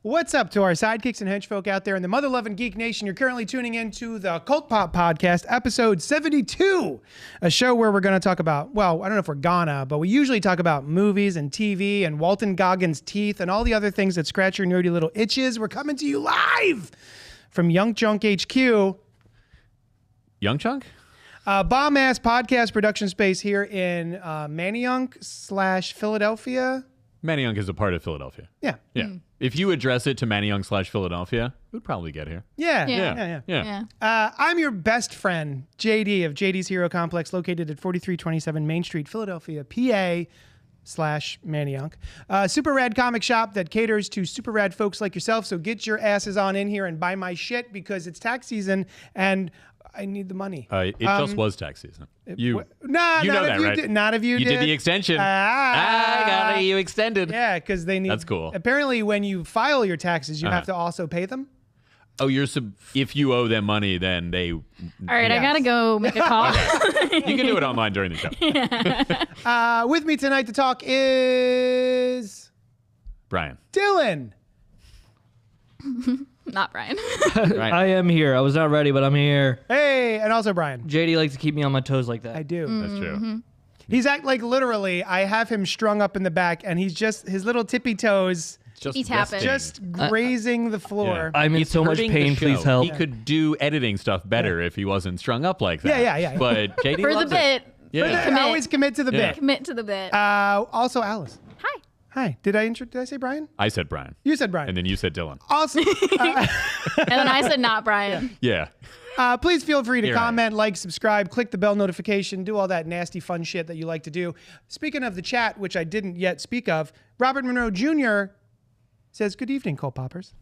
What's up to our sidekicks and henchfolk out there in the mother-loving geek nation? You're currently tuning into the CultPop podcast, episode 72, a show where we're going to talk about, well, I don't know if we're gonna, but we usually talk about movies and TV and Walton Goggins' teeth and all the other things that scratch your nerdy little itches. We're coming to you live from Young Chunk HQ. Young Chunk? Bomb-ass podcast production space here in Manayunk / Philadelphia. Manayunk is a part of Philadelphia. Yeah. Yeah. If you address it to Manayunk / Philadelphia, it would probably get here. Yeah. I'm your best friend, JD of JD's Hero Complex, located at 4327 Main Street, Philadelphia, PA / Manayunk. Super rad comic shop that caters to super rad folks like yourself. So get your asses on in here and buy my shit because it's tax season and I need the money. It just was tax season. You know that, right? Not if you did. You did the extension. I got it. You extended. Yeah, because they need. That's cool. Apparently, when you file your taxes, you have to also pay them. Oh, if you owe them money, then they. All right, I gotta go make a call. You can do it online during the show. Yeah. With me tonight to talk is Brian. Dylan. Not Brian. Right. I am here. I was not ready, but I'm here. Hey, and also Brian. JD likes to keep me on my toes like that. I do. That's true. He's like literally. I have him strung up in the back, and he's just his little tippy toes Tippy tapping. just grazing the floor. Yeah. I'm in It's so much hurting the pain. show. Please help. He could do editing stuff better if he wasn't strung up like that. Yeah. But JD For the loves bit. it. Yeah. Commit. Always commit to the Yeah. bit. Commit to the bit. Also, Alice. Hi. Hi. Did I say Brian? I said Brian. You said Brian. And then you said Dylan. Also, And then I said not Brian. Yeah. please feel free to You're comment, like, subscribe, click the bell notification, do all that nasty fun shit that you like to do. Speaking of the chat, which I didn't yet speak of, Robert Monroe Jr. says, "Good evening, Cult Poppers."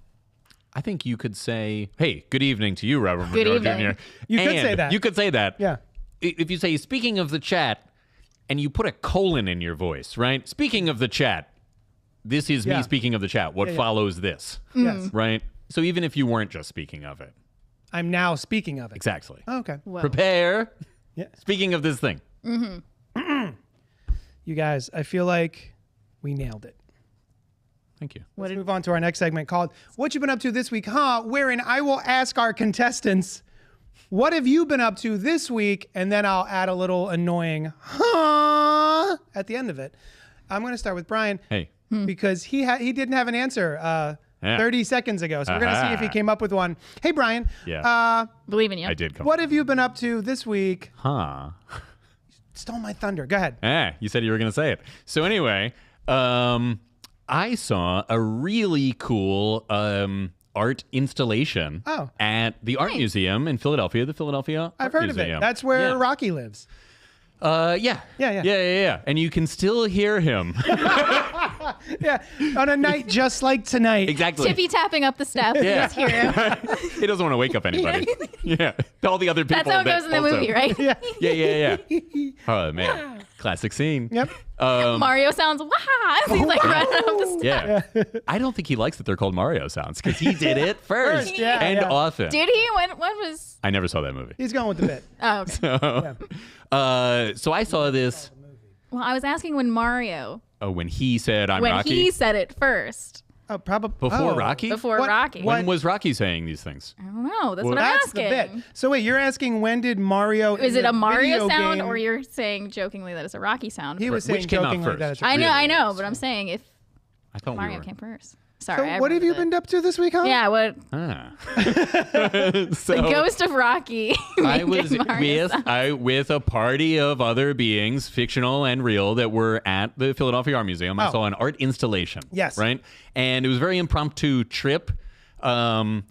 I think you could say, hey, good evening to you, Robert Good Monroe evening. Jr. You could say that. You could say that. Yeah. If you say, speaking of the chat, and you put a colon in your voice, right? Speaking of the chat, this is Yeah. me speaking of the chat. What follows this? Yes. Right? So even if you weren't just speaking of it. I'm now speaking of it. Exactly. Oh, okay. Well, Prepare. Yeah. Speaking of this thing. You guys, I feel like we nailed it. Thank you. Let's move on to our next segment called "What You Been Up To This Week, Huh?" Wherein I will ask our contestants, "What have you been up to this week?" And then I'll add a little annoying "huh" at the end of it. I'm going to start with Brian. Hey. Because he didn't have an answer 30 seconds ago. So we're going to see if he came up with one. Hey, Brian. Yeah. believe in you. I did come. What have you been up to this week? Huh. Stole my thunder. Go ahead. You said you were going to say it. So anyway, I saw a really cool art installation at the Art Museum in Philadelphia, the Philadelphia I've Art heard of Museum. it. That's where Rocky lives. Yeah. And you can still hear him. Yeah. On a night just like tonight. Exactly. Tippy tapping up the steps. Yeah. Just hear him. He doesn't want to wake up anybody. Yeah. All the other people. That's how it goes in the also- movie, right? Yeah. Yeah. Oh, man. Classic scene. Yep. Mario sounds wah as he's like running up the steps. Yeah. I don't think he likes that they're called Mario sounds because he did it first yeah, and yeah. often. Did he? When was? I never saw that movie. He's going with the bit. Oh, okay. So I saw this Well, I was asking when Mario, when he said, I'm when Rocky. he said it first. Oh, probably. Before Rocky? Before What- Rocky. what- When was Rocky saying these things? I don't know. That's Well, what I'm That's the asking. bit. So wait, you're asking when did Mario? Is in it the a Mario video sound, game- or you're saying jokingly that it's a Rocky sound? He was saying Which came out jokingly first? that it's I know, Really? I know, but I'm saying if I thought Mario we were. came first. So Sorry. I what have you ruined been up to this week, huh? it. Yeah, what? Ah. The So ghost of Rocky. I was making Mario sound. with a party of other beings, fictional and real, that were at the Philadelphia Art Museum. I Oh. saw an art installation. Yes. Right? And it was a very impromptu trip. So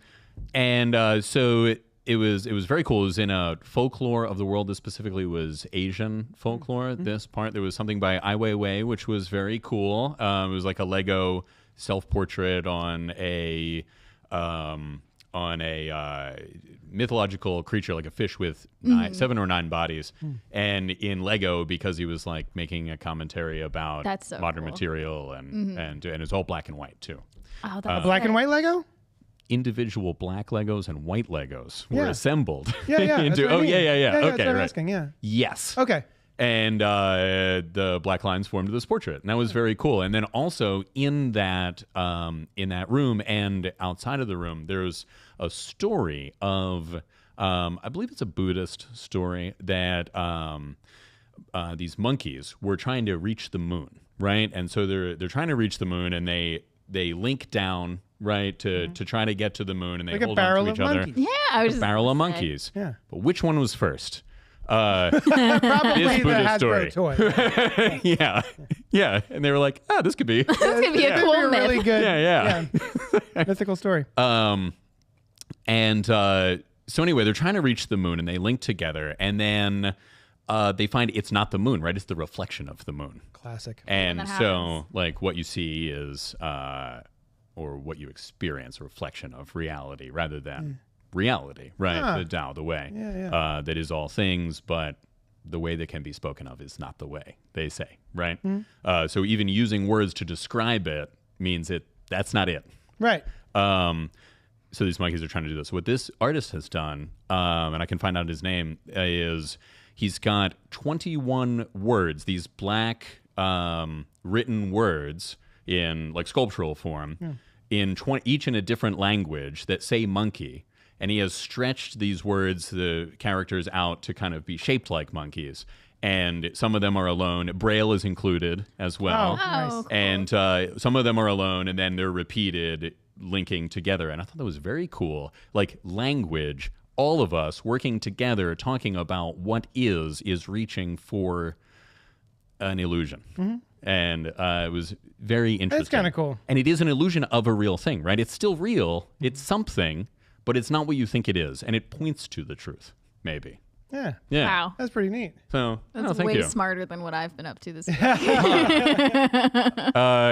it was very cool. It was in a folklore of the world. This specifically was Asian folklore. This part, there was something by Ai Weiwei, which was very cool. It was like a Lego self-portrait on a mythological creature, like a fish with 7 or 9 bodies. And in Lego, because he was like making a commentary about That's so modern cool. material and it's all black and white too. Oh, that's Black and white Lego? Individual black Legos and white Legos were Yeah. assembled Yeah, yeah. that's into. what I Oh, mean. yeah. That's Okay, what I'm right. asking, yeah. Yes. Okay. And the black lines formed this portrait, and that was very cool. And then also in that room and outside of the room, there's a story of I believe it's a Buddhist story that these monkeys were trying to reach the moon, right? And so they're trying to reach the moon, and they link down, right, to try to get to the moon, and they Like a hold on barrel to of each other. monkeys. Yeah, I was A just barrel of gonna say. monkeys. Yeah. But which one was first? Probably This the Buddhist Hasbro story. toy. Yeah. And they were like, this could be. This could be a That'd cool be a myth. really good Yeah. mythical story. And so anyway, they're trying to reach the moon, and they link together, and then they find it's not the moon, right? It's the reflection of the moon. Classic. And that so, happens. like, what you see is, or what you experience, a reflection of reality rather than reality, right? The Tao, the way that is all things, but the way that can be spoken of is not the way, they say, right? So even using words to describe it means that's not it. Right. So these monkeys are trying to do this. What this artist has done, and I can find out his name, is he's got 21 words, these black written words in like sculptural form, in each in a different language that say monkey. And he has stretched these words, the characters out to kind of be shaped like monkeys. And some of them are alone. Braille is included as well. nice. Cool. And some of them are alone, and then they're repeated, linking together. And I thought that was very cool. Like language, all of us working together, talking about what is reaching for an illusion. And it was very interesting. kinda cool. And it is an illusion of a real thing, right? It's still real. It's something, but it's not what you think it is. And it points to the truth, maybe. Yeah. Yeah. Wow. That's pretty neat. So, That's thank way you. smarter than what I've been up to this week.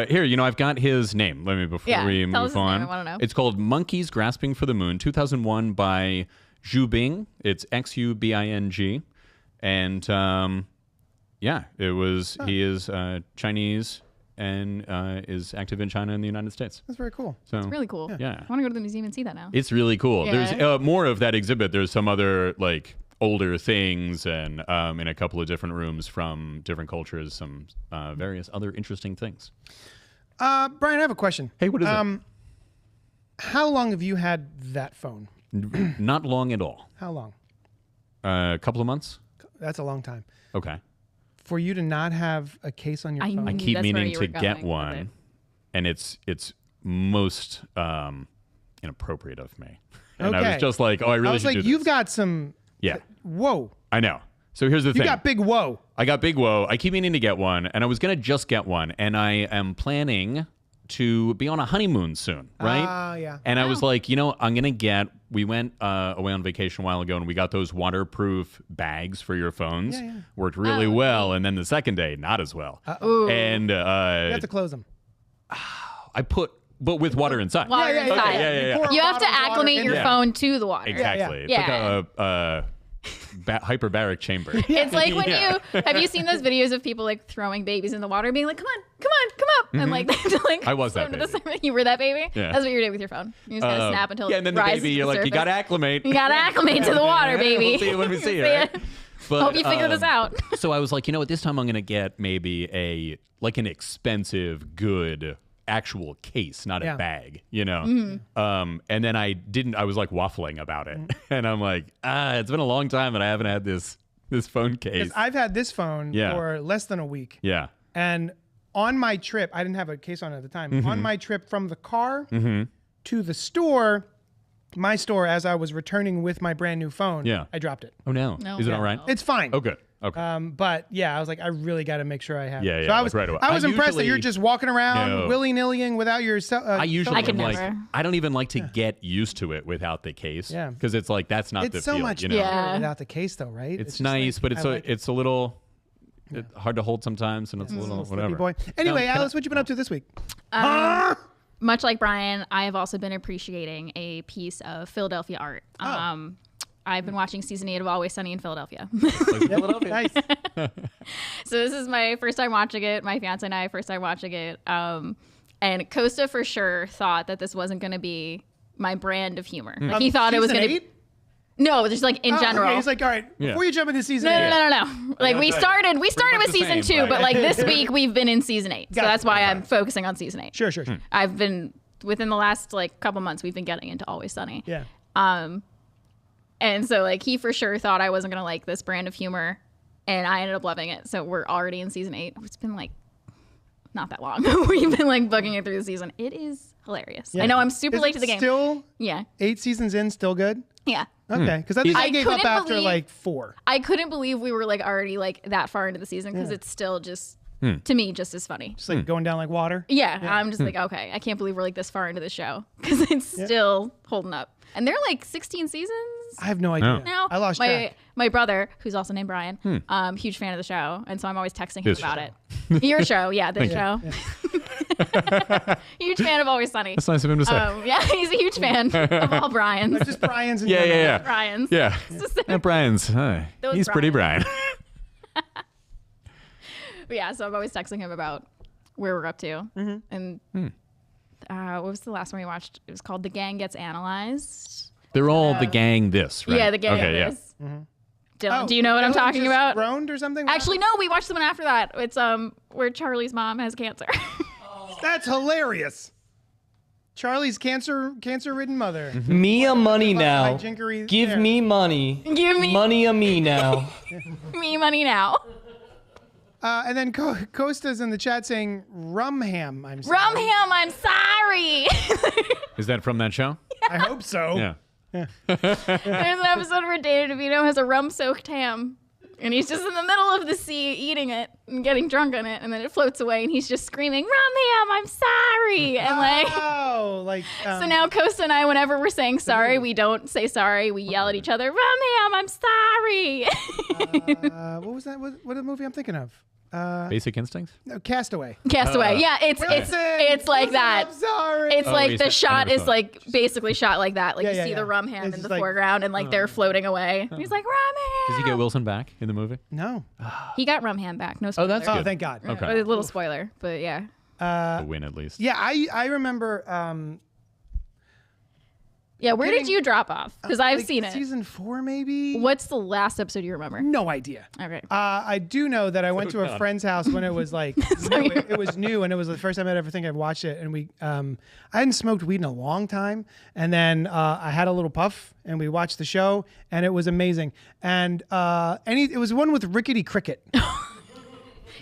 Here, I've got his name. Let me, before Yeah, we tell move us his name. on. I wanna know. It's called Monkeys Grasping for the Moon, 2001 by Xu Bing. It's Xubing. And it was, he is Chinese and is active in China and the United States. That's very cool. So Really cool. Yeah. I want to go to the museum and see that now. it's really cool. Yeah. There's more of that exhibit. There's some other like older things and in a couple of different rooms from different cultures, some various other interesting things. Brian, I have a question. Hey, what is it? How long have you had that phone? Not long at all. How long? A couple of months. That's a long time. Okay. For you to not have a case on your I phone. knew I keep that's where meaning you to were get going with one, it. and it's most inappropriate of me. And I Okay. was just like, I really I was should like, do you've this. got some. Yeah, Whoa. I know. So here's the You thing. got big whoa. I got big whoa. I keep meaning to get one, and I was gonna just get one, and I am planning to be on a honeymoon soon, right? Ah, yeah. And I was like, I'm gonna get. We went away on vacation a while ago, and we got those waterproof bags for your phones. Yeah, yeah. Worked really well, and then the second day, not as well. Ooh. And You have to close them. but with water inside. Water Yeah, yeah, inside. Okay, yeah. Pour a You have to bottle of water acclimate in your there. phone to the water. Exactly. It's Yeah. like a hyperbaric chamber. It's like when Yeah. have you seen those videos of people like throwing babies in the water, being like, "Come on, come up," and like, I was that swim to the baby. surface. You were that baby. Yeah. That's what you're doing with your phone. You just gotta snap until and then it the rises baby, to you're the like, you surface. gotta acclimate. You gotta acclimate to the water, baby. We'll see it when we see it. See Right? it. But, Hope you figure this out. So I was like, what? This time I'm gonna get maybe an expensive, good actual case, not Yeah. a bag. Mm-hmm. And then I didn't. I was like waffling about it, and I'm like, it's been a long time, and I haven't had this phone case. 'Cause I've had this phone Yeah. for less than a week. Yeah. And on my trip, I didn't have a case on it at the time. Mm-hmm. On my trip from the car to the store, my store, as I was returning with my brand new phone, Yeah. I dropped it. Oh no. No. Is it Yeah. all right? It's fine. Oh, good. Okay. But yeah, I was like, I really got to make sure I have Yeah, it. yeah, So I like was, right away. I was I impressed that you're usually- just walking around No. willy-nillying without your cell. I usually I could am like, never. I don't even like to get used to it without the case. Yeah. Because it's like that's not the It's so feel. much you know? better Yeah. without the case, though, right? It's just nice, like, but it's I like it. it's a little hard to hold sometimes, and it's a little Slippy whatever. boy. Anyway, can I- Alice, what you been up to this week? Much like Brian, I have also been appreciating a piece of Philadelphia art. Oh. I've been watching season 8 of Always Sunny in Philadelphia. Nice. So this is my first time watching it. My fiance and I first time watching it. And Costa for sure thought that this wasn't going to be my brand of humor. Like he thought it was Season going to. 8? No, just like in general. Okay, he's like, all right, Yeah. before you jump into season No, 8. no. Like we much started with the season same, 2, right? but like this week we've been in season 8. So Gotcha. that's why I'm focusing on season 8. Sure. I've been within the last like couple months we've been getting into Always Sunny. Yeah. And so like he for sure thought I wasn't going to like this brand of humor, and I ended up loving it. So we're already in season 8. It's been like not that long. We've been like booking it through the season. It is hilarious. Yeah. I know I'm super Is late it to the game. Still Yeah. 8 seasons in, still good? Yeah. Okay, because I think I gave up couldn't after believe- like 4. I couldn't believe we were like already like that far into the season because it's still just to me just as funny. Just like going down like water. Yeah, I'm just like, okay, I can't believe we're like this far into the show because it's still holding up. And they're like 16 seasons I have no idea. now. I lost track. My brother, who's also named Brian, huge fan of the show, and so I'm always texting him This about show. it. Your show, yeah, this show. Huge fan of Always Sunny. That's nice of him to say. Yeah, he's a huge fan of all Brian's. Just Brian's. And yeah. Brian's. Yeah. Brian's. Those He's pretty Brian. But yeah, so I'm always texting him about where we're up to. And what was the last one we watched? It was called The Gang Gets Analyzed. They're all the gang this, right? Yeah, The Gang Okay, yeah. Gets. Dylan, do you know what I'm talking about? Groaned or something? Actually, no, we watched the one after that. It's where Charlie's mom has cancer. That's hilarious. Charlie's cancer-ridden mother. Me a money By now. Jinkery Give there. me money. Give me Money a me now. me money now. And then Costa's in the chat saying Rumham. I'm sorry. Rumham, I'm sorry. Is that from that show? I hope so. Yeah. There's an episode where Dana DeVito has a rum-soaked ham. And he's just in the middle of the sea eating it and getting drunk on it. And then it floats away and he's just screaming, Rumham, I'm sorry. And like... Oh, like. So now Costa and I, whenever we're saying sorry, we don't say sorry. We yell at each other, Rumham, I'm sorry. What was that? What the movie I'm thinking of? Basic Instincts? No, Castaway. Castaway. Yeah, it's like that. I'm sorry. It's like he's- the I shot never is saw it. like basically shot like that. Like Yeah, you yeah, see yeah. the rum hand It's in just the like- foreground and like they're floating away. And he's like, rum Does he ham. get Wilson back in the movie? No. He got rum hand back. No Oh, spoiler. that's Oh, good. thank God. Okay. A little spoiler, but yeah. A win at least. Yeah, I remember. Yeah, where did you drop off? Because I've like seen it. Season 4, maybe. What's the last episode you remember? No idea. Okay. I do know that I went to a friend's house when it was like it was new, and it was the first time I'd ever think I'd watched it. And I hadn't smoked weed in a long time, and then I had a little puff, and we watched the show, and it was amazing. And it was one with Rickety Cricket.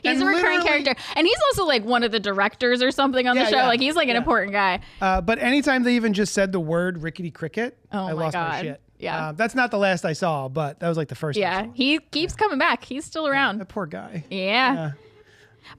He's and a recurring literally- character. And he's also like one of the directors or something on the Yeah, show. yeah, Like he's like an important guy. But anytime they even just said the word Rickety Cricket, Oh I my lost my God. shit. Yeah. That's not the last I saw, but that was like the first. I Yeah. saw. He keeps coming back. He's still around. That poor guy. Yeah.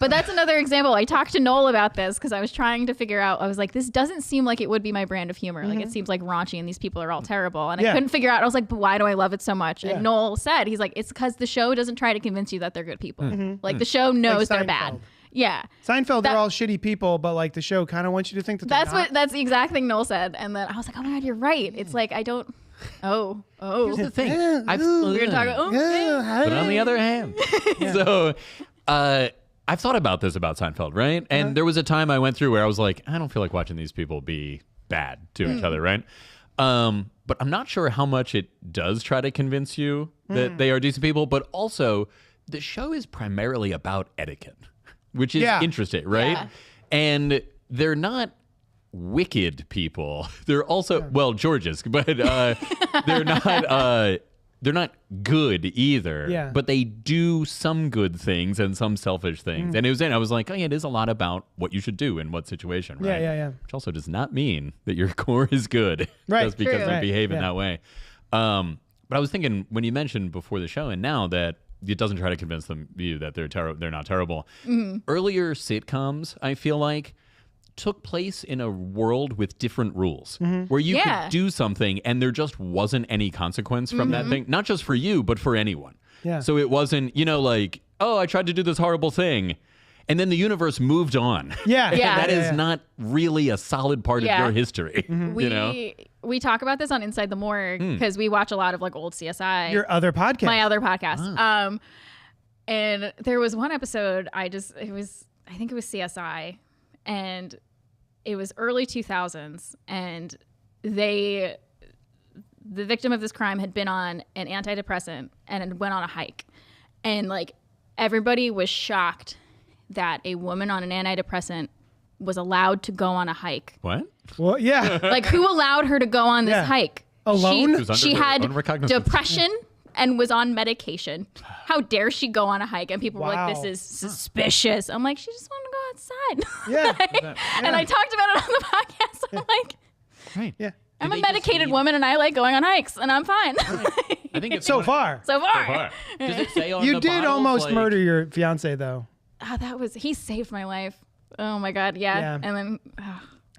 But that's another example. I talked to Noel about this because I was trying to figure out, I was like, this doesn't seem like it would be my brand of humor. Like it seems like raunchy and these people are all terrible. And I Yeah. couldn't figure out, I was like, but why do I love it so much? Yeah. And Noel said, he's like, it's because the show doesn't try to convince you that they're good people. Like the show knows they're bad. Seinfeld. Yeah. Seinfeld, That- they're all shitty people, but like the show kind of wants you to think that they're not. That's the exact thing Noel said. And then I was like, oh my God, you're right. It's like, I don't, oh. Here's the thing. I've, We're going to talk about, but on the other hand, so I've thought about this about Seinfeld, right? And there was a time I went through where I was like, I don't feel like watching these people be bad to each other, right? But I'm not sure how much it does try to convince you that they are decent people, but also the show is primarily about etiquette, which is Yeah. interesting, right? Yeah. And they're not wicked people. They're also Georges, but they're not good either. Yeah. But they do some good things and some selfish things. And I was like, oh yeah, it is a lot about what you should do in what situation, right? Yeah. Which also does not mean that your core is good Right. just because True. they Right. behave in Yeah. that way. But I was thinking when you mentioned before the show and now that it doesn't try to convince you that they're not terrible. Earlier sitcoms, I feel like, took place in a world with different rules where you Yeah. could do something and there just wasn't any consequence from that thing, not just for you, but for anyone. Yeah. So it wasn't, like, oh, I tried to do this horrible thing. And then the universe moved on. Yeah. And Yeah. that is not really a solid part of Yeah. your history. We talk about this on Inside the Morgue because we watch a lot of like old CSI. Your other podcast. my other podcast. And there was one episode I think it was CSI, and it was early 2000s, and the the victim of this crime had been on an antidepressant and had went on a hike. And like everybody was shocked that a woman on an antidepressant was allowed to go on a hike. What? Well, yeah. Like who allowed her to go on this Yeah. hike? Alone? She was under She her had own recognizance. depression and was on medication. How dare she go on a hike? And people were like, this Wow. is suspicious. I'm like, she just wanted to go outside. Yeah. And I talked about it on the podcast. I'm like, Right. Yeah. I'm they a just medicated need- woman and I like going on hikes and I'm fine. I think it's So far. so far. So far. Does it say on You the did bottles, almost like- murder your fiance, though. He saved my life. Oh my God. Yeah. Yeah. And then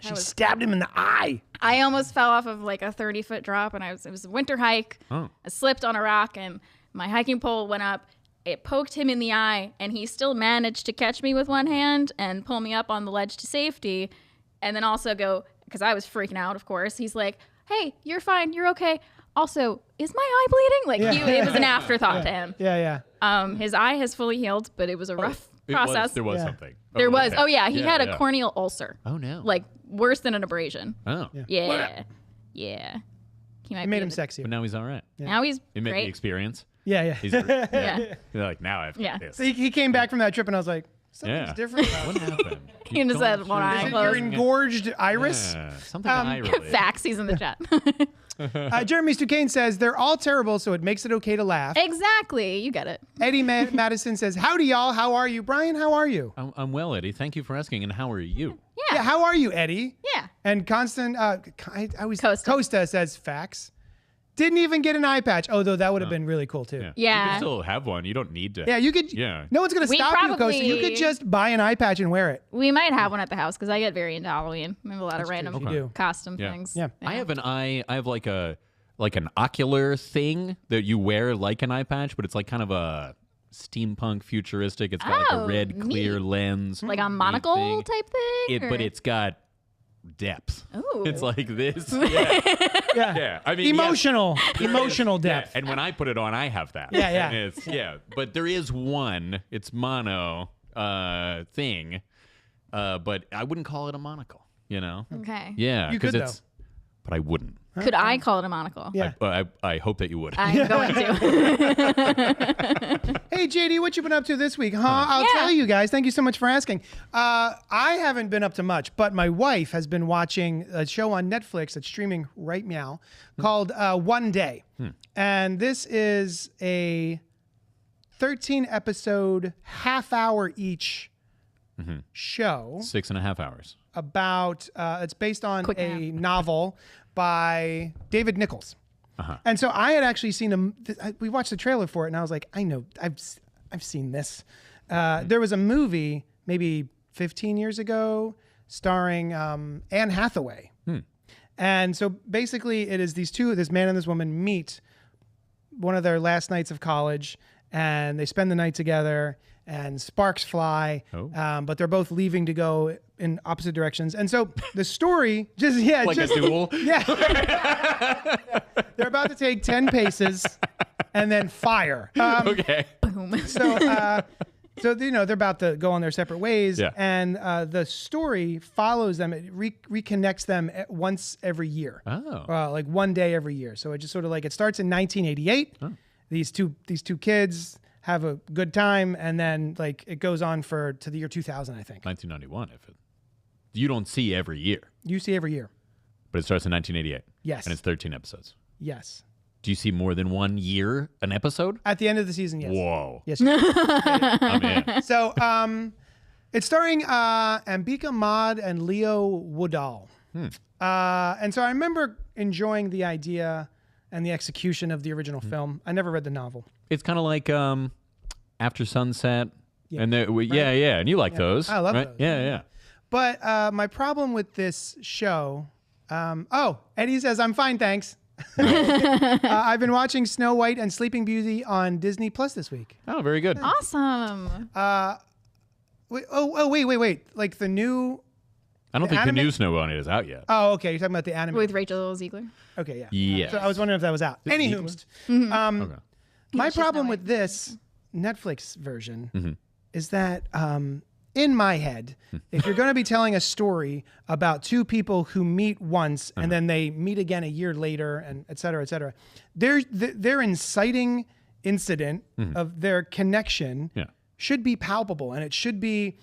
She stabbed him in the eye. I almost fell off of like a 30-foot drop and it was a winter hike. Oh. I slipped on a rock and my hiking pole went up. It poked him in the eye and he still managed to catch me with one hand and pull me up on the ledge to safety. And then also go, because I was freaking out, of course. He's like, hey, you're fine. You're okay. Also, is my eye bleeding? Like it was an afterthought to him. Yeah, yeah. His eye has fully healed, but it was a rough process. There was Yeah. something. There was. okay. Oh yeah, he had a yeah. corneal ulcer. Oh no. Like worse than an abrasion. Oh. Yeah. Yeah. He might It made be him a bit- sexy. But now he's all right. Now he's It made the great. experience. Yeah, yeah. He's yeah. Yeah. You're like now I've Yeah. got this. So he came back from that trip, and I was like, something's Yeah. different about What it. happened? He just had one eye Is it closed. your engorged iris? Yeah, something eye related. Facts, he's in the chat. Jeremy Stucane says, they're all terrible, so it makes it okay to laugh. Exactly. You get it. Eddie Madison says, howdy, y'all. How are you? Brian, how are you? I'm well, Eddie. Thank you for asking. And how are you? Yeah, how are you, Eddie? Yeah. And Constant, I always, Costa. Costa says, facts. Didn't even get an eye patch, although that would have been really cool, too. Yeah. Yeah. You can still have one. You don't need to. Yeah, you could. Yeah. No one's going to We stop you, Costa. You probably- could just buy an eye patch and wear it. We might have one at the house because I get very into Halloween. I have a lot of random You do. costume Yeah. things. Yeah. I have an eye. I have like an ocular thing that you wear like an eye patch, but it's like kind of a steampunk futuristic. It's got like Oh, a red clear neat. lens, Like a neat monocle thing. type thing? But or- it's got depth. Ooh. It's like this. Yeah. Yeah. Yeah. I mean, Emotional. Emotional yeah. depth. And when I put it on, I have that. Yeah, yeah. And it's, yeah. But there is one. It's mono thing. But I wouldn't call it a monocle. You know. Okay. Yeah. You could, 'cause it's. But I wouldn't. Could I call it a monocle? Yeah. I hope that you would. I'm going to. Hey, JD, what you been up to this week? I'll Yeah. tell you guys. Thank you so much for asking. I haven't been up to much, but my wife has been watching a show on Netflix that's streaming right now called One Day. And this is a 13-episode, half-hour each show 6.5 hours. about, it's based on Quick a nap. novel by David Nichols. And so I had actually seen we watched the trailer for it, and I was like, I know, I've seen this. There was a movie maybe 15 years ago starring Anne Hathaway. And so basically it is this man and this woman meet one of their last nights of college, and they spend the night together, and sparks fly, but they're both leaving to go in opposite directions. And so the story Like a duel. yeah. They're about to take 10 paces and then fire. Okay. So they're about to go on their separate ways. Yeah. And the story follows them. It reconnects them once every year. Oh. Like one day every year. So it just sort of like, it starts in 1988. These two kids have a good time, and then like it goes on to the year 2000, I think. 1991. You don't see every year, You see every year. but it starts in 1988. Yes. And it's 13 episodes. Yes. Do you see more than 1 year an episode? At the end of the season, yes. Whoa. Yes. I'm in. So it's starring Ambika Mad and Leo Woodall. And so I remember enjoying the idea and the execution of the original film. I never read the novel. It's kind of like After Sunset. Yeah. And yeah. And you like those. I love right? those. Yeah. But my problem with this show, Eddie says, I'm fine, thanks. I've been watching Snow White and Sleeping Beauty on Disney Plus this week. Oh, very good. Awesome. Wait. Like the new... I don't think anime- the new Snow White is out yet. Oh, okay. You're talking about the anime. With Rachel Ziegler. Okay, yeah. Yes. So I was wondering if that was out. Anywho, Okay. my she's problem Snow with this Netflix version Mm-hmm. is that in my head, if you're going to be telling a story about two people who meet once and then they meet again a year later, and et cetera, their inciting incident of their connection should be palpable, and it should be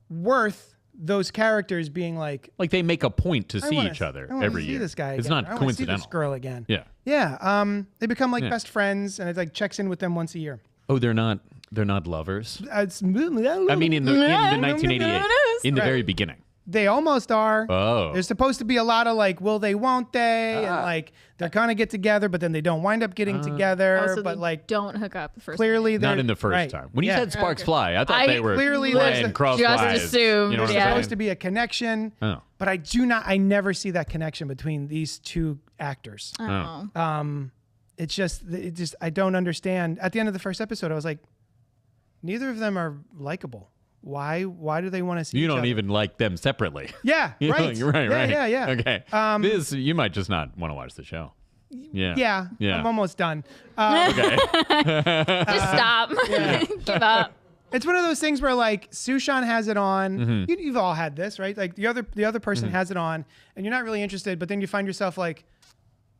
worth those characters being like they make a point to see each other every see year. This guy it's again. not I coincidental. See this girl again. Yeah. They become like best friends, and it like checks in with them once a year. Oh, they're not lovers. I It's, mean, in the 1988, in the very beginning. they almost are. Oh. There's supposed to be a lot of like, will they, won't they, and like they're kind of get together, but then they don't wind up getting together. Also, but they like don't hook up the first clearly, Not they're in the first right. time. When you Yeah. said sparks fly, I thought I they were clearly playing just crosswise. assumed, You know what There's I'm supposed to saying? be a connection, Oh. but I never see that connection between these two actors. Oh. It just, I don't understand. At the end of the first episode, I was like, neither of them are likable. Why do they want to see You each don't other? even like them separately. Yeah, You know, right. you're right, Yeah, right. yeah, yeah. Okay. This, you might just not want to watch the show. Yeah. Yeah, I'm almost done. Okay. Just stop. Give up. It's one of those things where like Sushan has it on. Mm-hmm. You've all had this, right? Like the other person has it on, and you're not really interested, but then you find yourself like,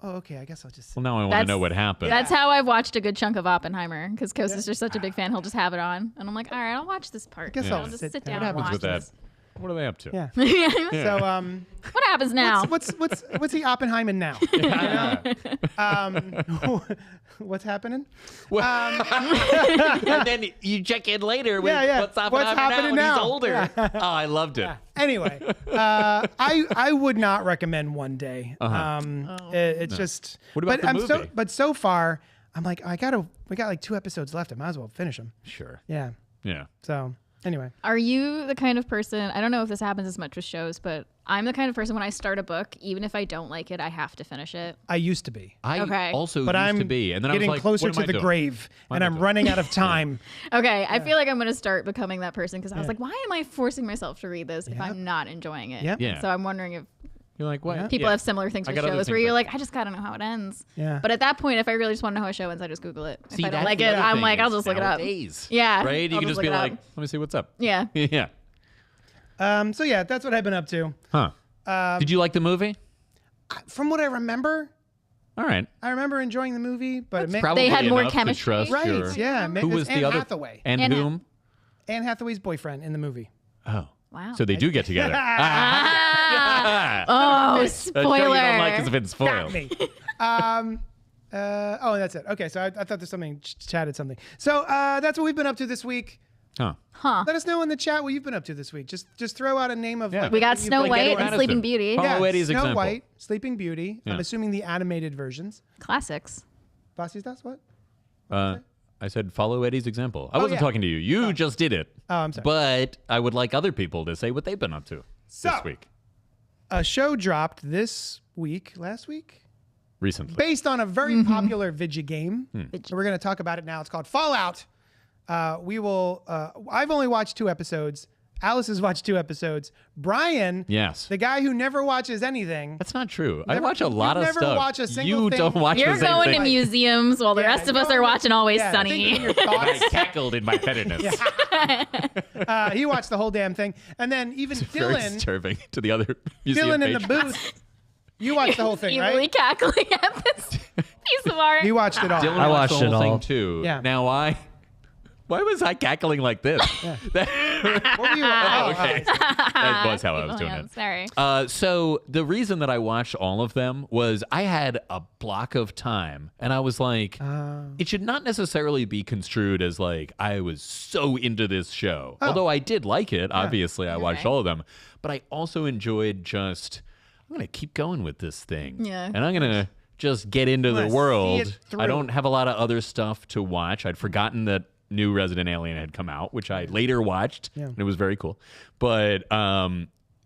oh, okay, I guess I'll just. Well, now I want to That's- know what happened. That's how I've watched a good chunk of Oppenheimer because Kos is just such a big fan. He'll just have it on, and I'm like, all right, I'll watch this part. guess I'll just sit sit down. down. What and happens watch with that? What are they up to? Yeah. this. So What happens now? what's he Oppenheimer now? What's happening? And then you check in later with Yeah. what's What's happening happening now when now? he's older. Yeah. Oh, I loved it. Anyway, I would not recommend One Day. It's just. What about but the movie? But so far, I'm like, we got like 2 episodes left. I might as well finish them. Sure. Yeah. Yeah. So anyway, Are you the kind of person? I don't know if this happens as much with shows, but I'm the kind of person when I start a book, even if I don't like it, I have to finish it. I used to be. I Okay. also But used I'm to be, and then getting I was like, closer what am to I the doing? grave, What and am I I'm doing? running out of time. Okay, I feel like I'm going to start becoming that person because I was like, why am I forcing myself to read this if Yep. I'm not enjoying it? Yep. Yeah. So I'm wondering if You're like, what? people Yeah. have similar things I with got other shows where things you're like like, I just got to know how it ends. Yeah. But at that point, if I really just want to know how a show ends, I just Google it. See, if I don't that's like the it, other I'm thing like, I'll is just look it up. nowadays, Yeah, Right? You I'll can just just be look it like, up. let me see what's up. Yeah. Yeah. So yeah, that's what I've been up to. Huh. Did you like the movie? From what I remember, All right. I remember enjoying the movie, but it may, Probably They had more enough to chemistry. trust right? your- Yeah. Who was Anne the other? Hathaway. And Anne whom? Anne Hathaway's boyfriend in the movie. Oh. Wow. So they do get together. Oh, A show spoiler. you don't like has been spoiled. Me. Oh, that's it. Okay, so I thought there's something chatted something. So that's what we've been up to this week. Huh. Let us know in the chat what you've been up to this week. Just throw out a name of. Yeah. Like, We got what you've Snow been- White Jennifer and Aniston. Sleeping Beauty. Follow Yeah, Eddie's Snow example. White, Sleeping Beauty. I'm Yeah. assuming the animated versions. Classics. Bossy's that's what? I said follow Eddie's example. I wasn't yeah. talking to you. You just did it. Oh, I'm sorry. But I would like other people to say what they've been up to So- this week. A show dropped this week, last week, Recently. based on a very popular video game. Hmm. So we're going to talk about it now. It's called Fallout. We will. I've only watched 2 episodes. Alice has watched 2 episodes. Brian, Yes. the guy who never watches anything. That's not true. I Never- watch a lot you of never stuff. watch a single you thing. don't watch You're the same going thing. to museums while the Yeah, rest of us you're- are watching Always yeah, Sunny. thinking your thoughts. I cackled in my pettiness. He watched the whole damn thing, and then even Very Dylan, disturbing to the other museum Dylan in the patrons. booth. You watched the whole thing, Evilly right? cackling at this piece of art. You watched it all. Dylan I watched watched the it whole thing all. too. Yeah. Now why was I cackling like this? What were you? Oh, okay. That was how I was Evil doing hands, it. Sorry. So the reason that I watched all of them was I had a block of time, and I was like, it should not necessarily be construed as like I was so into this show. Although I did like it, obviously, I watched Okay. all of them, but I also enjoyed just I'm gonna keep going with this thing, Yeah. and I'm gonna just get into I'm the gonna see world. it through. I don't have a lot of other stuff to watch. I'd forgotten that new Resident Alien had come out, which I later watched, and it was very cool. But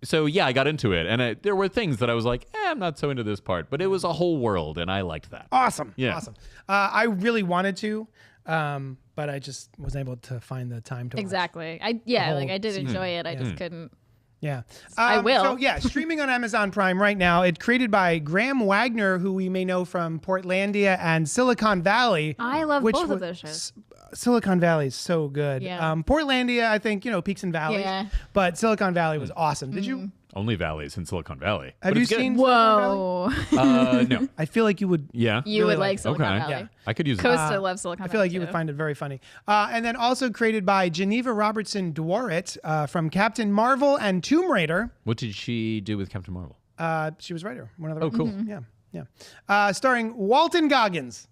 so yeah, I got into it, and there were things that I was like, I'm not so into this part, but it was a whole world, and I liked that. Awesome. Yeah. Awesome. I really wanted to, but I just wasn't able to find the time to watch. Exactly. I whole did enjoy it. I just couldn't. Yeah. I will. So yeah, streaming on Amazon Prime right now. It's created by Graham Wagner, who we may know from Portlandia and Silicon Valley. I love which both of was- those shows. Silicon Valley is so good. Yeah. Portlandia, I think, peaks and valleys. Yeah. But Silicon Valley was awesome. Did you? Only valleys in Silicon Valley. Have But you it's good. seen Silicon Valley? Whoa. No. I feel like you would. Yeah. You Really would like like Silicon Okay. Valley. Yeah. I could use it. Costa loves Silicon Valley. I feel like you would find it very funny. And then also created by Geneva Robertson Dworet from Captain Marvel and Tomb Raider. What did she do with Captain Marvel? She was writer. One of the Oh, cool. Yeah. Starring Walton Goggins.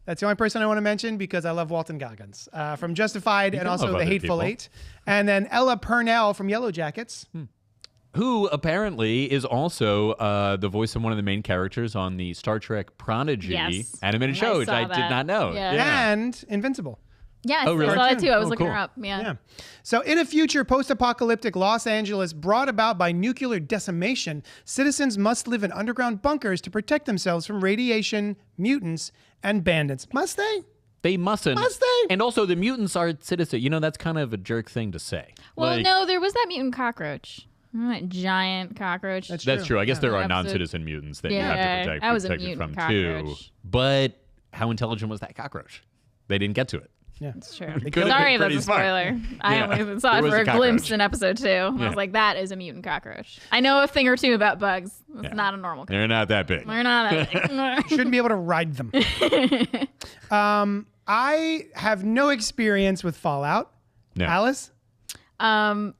That's the only person I want to mention because I love Walton Goggins from Justified and can also love The other Hateful people. Eight. And then Ella Purnell from Yellow Jackets. Who apparently is also the voice of one of the main characters on the Star Trek Prodigy Yes. animated I show, which saw I did that. not know. Yeah. And Invincible. Yes, Oh, really? I saw that too. I was Oh, looking cool. her up. Yeah. Yeah. So, in a future post-apocalyptic Los Angeles brought about by nuclear decimation, citizens must live in underground bunkers to protect themselves from radiation, mutants, and bandits. Must they? They mustn't. Must they? And also, the mutants are citizens. That's kind of a jerk thing to say. Well, Like, no, there was that mutant cockroach. That giant cockroach. That's true. I guess there are Episode- non-citizen mutants that you Yeah, have to that was a protect you mutant from too. cockroach. But how intelligent was that cockroach? They didn't get to it. That's true. Could've Sorry, been that's pretty a smart. spoiler. I Yeah. only saw It it was for a a glimpse cockroach. in episode 2. I Yeah. was like, that is a mutant cockroach. I know a thing or two about bugs. It's Yeah. not a normal cockroach. They're not that big. They're not that big. Shouldn't be able to ride them. I have no experience with Fallout. No. Alice?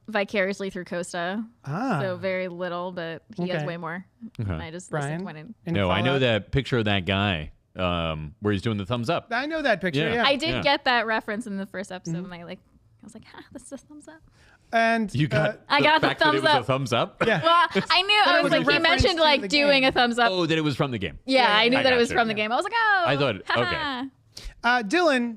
Vicariously through Costa. Ah. So very little, but he has Okay. way more. Okay. I just Brian? listened to when it. In No, I know Fallout? that picture of that guy where he's doing the thumbs up. I know that picture, Yeah. yeah. I did Yeah. get that reference in the first episode, and I was like, this is a thumbs up. And You got I got the fact that it thumbs was up. a thumbs up? yeah. Well, I knew. I it was was a like, he reference mentioned to like the doing game. a thumbs up. Oh, that it was from the game. Yeah, I knew I that it was gotcha. from the game. I was like, oh. I thought- haha. okay. Dylan,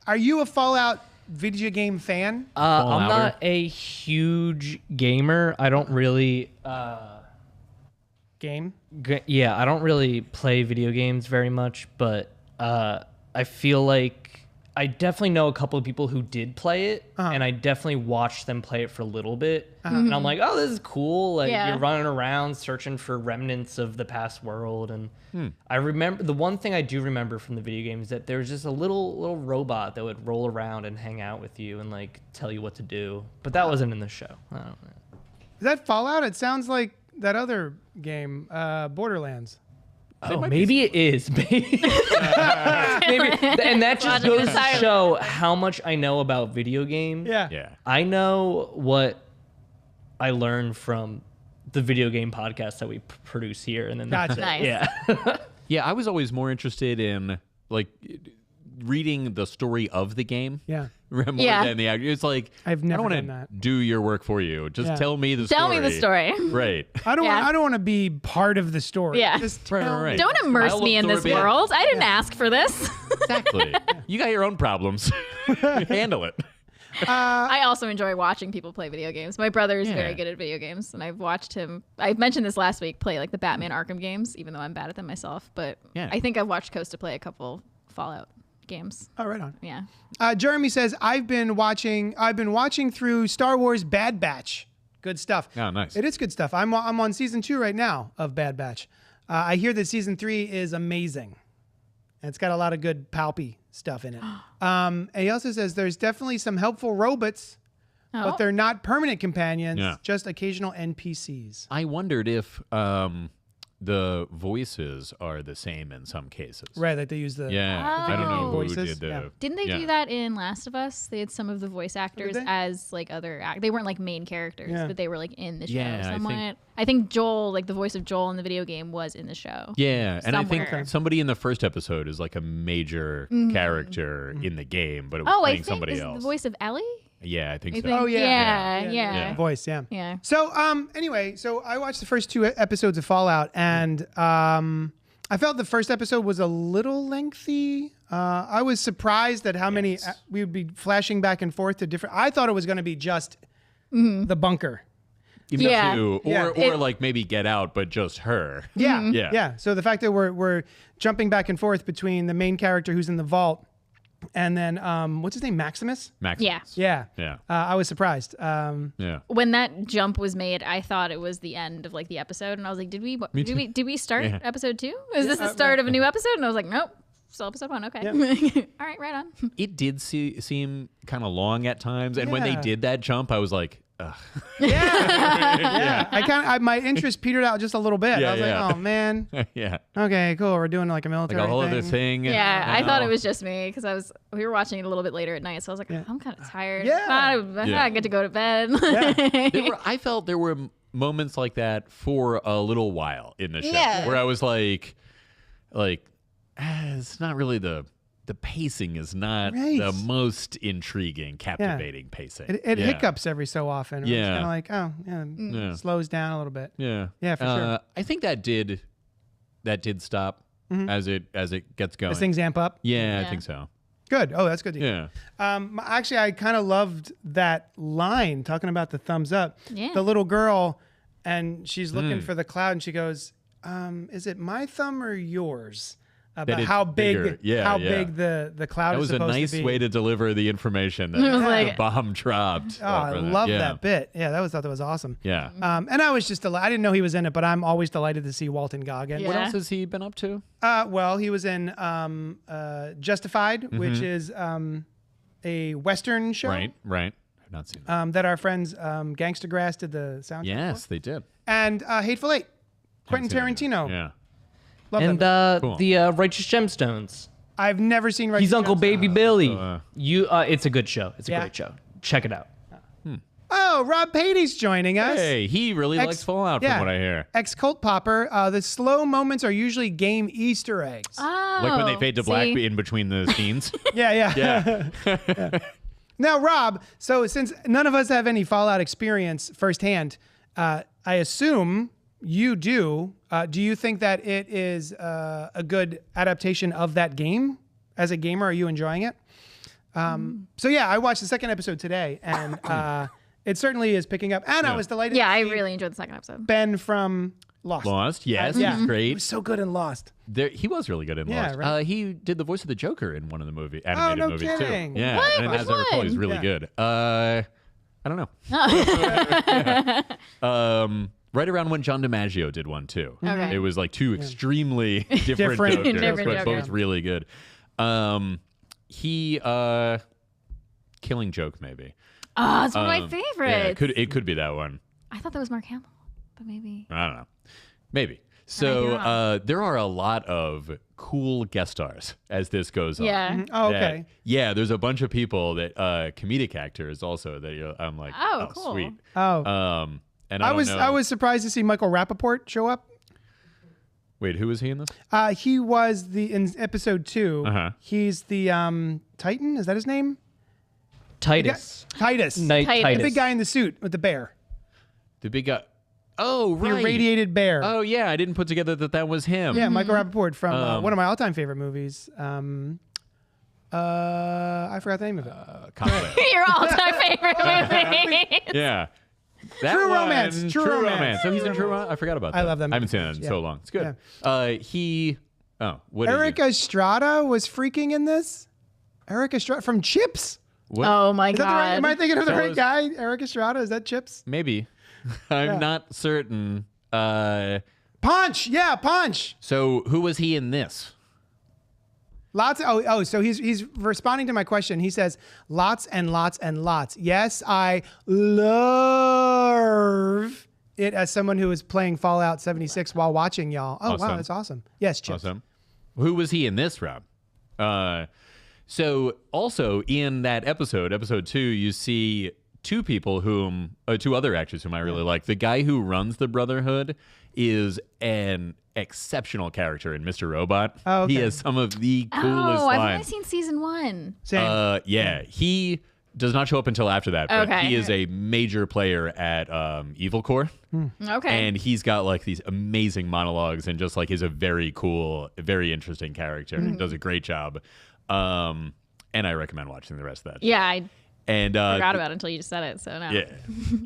are you a Fallout video game fan? I'm Fallouter. not a huge gamer. I don't really. Game? I don't really play video games very much, but I feel like I definitely know a couple of people who did play it, and I definitely watched them play it for a little bit. And I'm like, oh, this is cool. Like Yeah. you're running around searching for remnants of the past world, and I remember the one thing I do remember from the video game is that there was just a little robot that would roll around and hang out with you and like tell you what to do. But that wasn't in the show. I don't know. Is that Fallout? It sounds like that other game, Borderlands. Oh, maybe it is. Maybe. And that just Watching goes this to silent. show how much I know about video games. Yeah. Yeah. I know what I learned from the video game podcast that we produce here, and then that's Gotcha. it. Nice. Yeah. Yeah, I was always more interested in like reading the story of the game. Yeah. More Yeah. than the act. It's like I've I never don't done want that. to do your work for you. Just Yeah. tell me the story. Tell me the story. Right. I don't. Yeah. I don't want to be part of the story. Yeah. Just Right, tell right, right. me. Don't immerse I'll me in this absorb it. world. I didn't ask for this. Exactly. You got your own problems. Handle it. I also enjoy watching people play video games. My brother is Yeah. very good at video games, and I've watched him. I mentioned this last week. Play like the Batman Arkham games, even though I'm bad at them myself. But Yeah. I think I've watched Costa play a couple Fallout games. Oh, right on. Yeah. Jeremy says I've been watching through Star Wars Bad Batch. Good stuff. Oh, nice. It is good stuff. I'm on season 2 right now of Bad Batch. I hear that season 3 is amazing. And it's got a lot of good palpy stuff in it. And he also says there's definitely some helpful robots, Oh. but they're not permanent companions, Yeah. just occasional NPCs. I wondered if the voices are the same in some cases. Right, like they use the Yeah. I don't know who voices. did the. Yeah. Didn't they yeah. do that in Last of Us? They had some of the voice actors they? as like other they weren't like main characters, Yeah. but they were like in the show. Yeah, I think- somewhat. I think Joel, like the voice of Joel in the video game, was in the show. Yeah, and I Somewhere. think somebody in the first episode is like a major character in the game, but it was Oh, I playing think somebody is else. the voice of Ellie. Yeah, I think I so. think. Oh, yeah. Yeah. Yeah. voice, yeah. Yeah. So, anyway, so I watched the first 2 episodes of Fallout, and I felt the first episode was a little lengthy. I was surprised at how many Yes. we would be flashing back and forth to different. I thought it was going to be just the bunker. Me Yeah. too. Or, Yeah. or like maybe Get Out, but just her. Yeah, Yeah. yeah. So the fact that we're jumping back and forth between the main character who's in the vault, and then what's his name, Maximus? Maximus. Yeah, Yeah. I was surprised. Yeah. When that jump was made, I thought it was the end of like the episode, and I was like, did we start Yeah. episode 2? Is this the start of a new episode? And I was like, nope. still episode 1. Okay. Yeah. All right, right on. It did seem kind of long at times, and when they Yeah. did that jump, I was like, ugh. Yeah. My interest petered out just a little bit. Yeah, I was yeah. like, oh man. Yeah, Okay, cool. We're doing like a military like a whole thing. other thing. Yeah, I you thought know? it was just me because we were watching it a little bit later at night, so I was like, I'm kind of tired. Yeah. I get to go to bed. I felt there were moments like that for a little while in the show, Yeah. where I was like, it's not really the pacing is not Right. the most intriguing, captivating pacing. It Yeah. hiccups every so often. Yeah. It's kind of like, oh, yeah, Yeah. slows down a little bit. Yeah, Yeah, for sure. I think that did stop as it gets going. As things amp up. Yeah, I Yeah. think so. Good. Oh, that's good to hear. Yeah. Actually, I kind of loved that line talking about the thumbs up. Yeah. The little girl, and she's looking for the cloud, and she goes, is it my thumb or yours? About it's how big, bigger. Yeah, yeah. big the cloud That is was a supposed nice to be. way to deliver the information that was the like- bomb dropped. Oh, I love yeah. that bit. Yeah, thought that was awesome. Yeah. And I was just I didn't know he was in it, but I'm always delighted to see Walton Goggins. Yeah. What else has he been up to? Well, he was in Justified, which is a Western show. Right. I've not seen that. That our friends Gangsta Grass did the soundtrack. Yes, for. they did. And Hateful Eight, Quentin Haven't seen it yet. Tarantino. Yeah. Love And them. Cool. the Righteous Gemstones. I've never seen. He's Uncle Baby Billy. uh, It's a good show. It's a Yeah. great show. Check it out. Oh, Rob Patey's joining us. Hey, he really likes Fallout from what I hear. Ex-cult popper. The slow moments are usually game Easter eggs. Oh, Like when they fade to black see? in between the scenes. Yeah. Now, Rob, so since none of us have any Fallout experience firsthand, I assume you do. Do you think that it is a good adaptation of that game? As a gamer, are you enjoying it? So yeah, I watched the second episode today, and it certainly is picking up. And I was delighted. Yeah, to I see really enjoyed the second episode. Ben from Lost. Lost, yes, Yeah. he's He great. was so good in Lost. He was really good in Yeah, Lost. right. He did the voice of the Joker in one of the animated no movies kidding. too. Yeah, What? and Which as I recall, he's one? really Yeah. good. I don't know. Right around when John DiMaggio did one too. Okay. It was like two extremely different Different Jokers, Different but both Jokers. really good. He Killing Joke maybe. Oh, it's one of my Yeah, favorites. it could be that one. I thought that was Mark Hamill, but maybe. I don't know. Maybe. be So wrong. there are a lot of cool guest stars as this goes on. Yeah. Oh, that- okay. yeah, there's a bunch of people that comedic actors also that I'm like, Oh, oh, cool. sweet. Oh, And I don't was know. I was surprised to see Michael Rappaport show up. Wait, who was he in this? He was in episode 2. Uh-huh. He's the Titan. Is that his name? Titus. Titus. Titus. The big guy in the suit with the bear. The big guy. Oh, The right. irradiated bear. Oh, yeah. I didn't put together that was him. Yeah, Michael Rappaport from one of my all-time favorite movies. I forgot the name of it. Copland. Your all-time favorite movie. Yeah. That True one, Romance. True Romance. So he's in True Romance. I forgot about that. I love that I haven't movie. seen it in Yeah. so long. It's good. What Eric Estrada was freaking in this. Eric Estrada from Chips. What? Oh my Is that the right, god. am I thinking of the So right is- guy? Eric Estrada? Is that Chips? Maybe. I'm not certain. Punch. Yeah, Punch. So who was he in this? Lots. So he's responding to my question. He says, lots and lots and lots. Yes, I love it as someone who is playing Fallout 76 while watching y'all. Oh, wow, Awesome. that's awesome. Yes, Chips. Awesome. Who was he in this, Rob? So also in that episode 2, you see two other actors whom I really like. The guy who runs the Brotherhood is an exceptional character in Mr. Robot. Oh, okay. He has some of the coolest Oh, I've only lines. seen season 1. Same. Yeah, he does not show up until after that, but Okay. he is a major player at Evil Corps. Okay. And he's got like these amazing monologues and just like is a very cool, very interesting character. He does a great job. And I recommend watching the rest of that. yeah, I And forgot about it until you just said it. So no. yeah,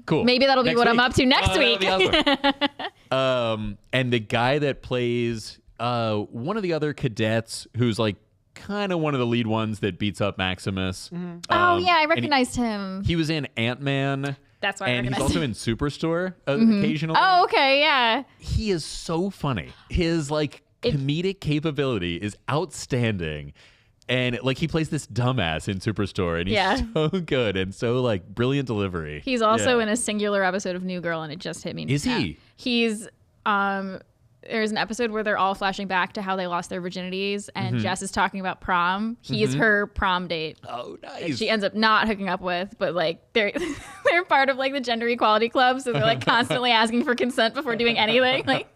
cool. Maybe that'll be Next what I'm week. up to next That'll week. be awesome. And the guy that plays one of the other cadets, who's like kind of one of the lead ones that beats up Maximus. Oh yeah, I and recognized him. He was in Ant-Man. That's why I And he's recognized also him. in Superstore occasionally. Oh, okay, yeah. He is so funny. His like comedic capability is outstanding. And like he plays this dumbass in Superstore, and he's so good and so like brilliant delivery. He's also in a singular episode of New Girl, and it just hit me. Is he? He's there's an episode where they're all flashing back to how they lost their virginities, and Jess is talking about prom. He's her prom date. Oh, nice. And she ends up not hooking up with, but like they're they're part of like the gender equality club, so they're like constantly asking for consent before doing anything. Like,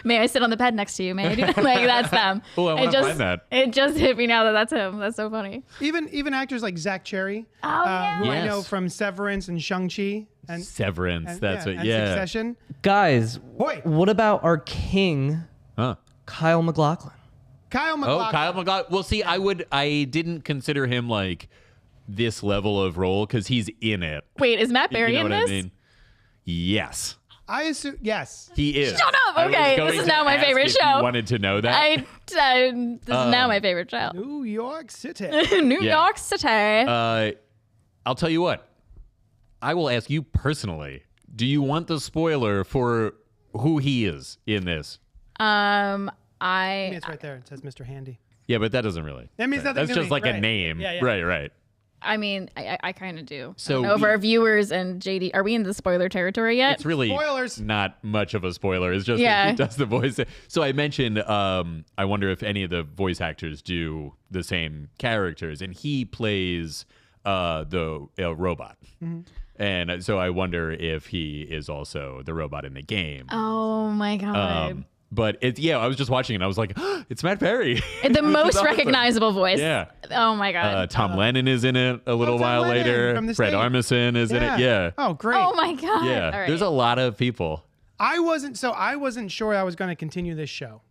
may I sit on the bed next to you? May I do that? Like that's them. Oh, I want to find that. It just hit me now that that's him. That's so funny. Even actors like Zach Cherry, who I know from Severance and Shang-Chi. And Severance, that's and what, yeah. Succession. Guys, Hoy. what about our king, Huh. Kyle MacLachlan? Kyle MacLachlan. Oh, Kyle MacLachlan. Well, see, I didn't consider him like this level of role because he's in it. Wait, is Matt Berry You know in what this? I mean? Yes. I assume, yes. He is. Shut up! I was Okay, going this is to now my ask favorite if show. You wanted to know that? This is now my favorite show. New York City. New Yeah. York City. I'll tell you what. I will ask you personally. Do you want the spoiler for who he is in this? It's right there. It says Mr. Handy. Yeah, but that doesn't really. That means nothing That's to just me. like a Right. name. Yeah, yeah. Right. I mean, I kind of do. So I don't know if we- our viewers and JD, are we in the spoiler territory yet? It's really Spoilers. not much of a spoiler. It's just Yeah. that he does the voice. So I mentioned, I wonder if any of the voice actors do the same characters, and he plays the robot. And so I wonder if he is also the robot in the game. Oh my god. But I was just watching it and I was like, it's Matt Perry. The most awesome. recognizable voice. Yeah. Oh my god. Tom Lennon is in it a little Tom while Lennon later. from the Fred State. Armisen is in it. Yeah. Oh, great. Oh my god. Yeah. All right. There's a lot of people. I wasn't sure I was going to continue this show.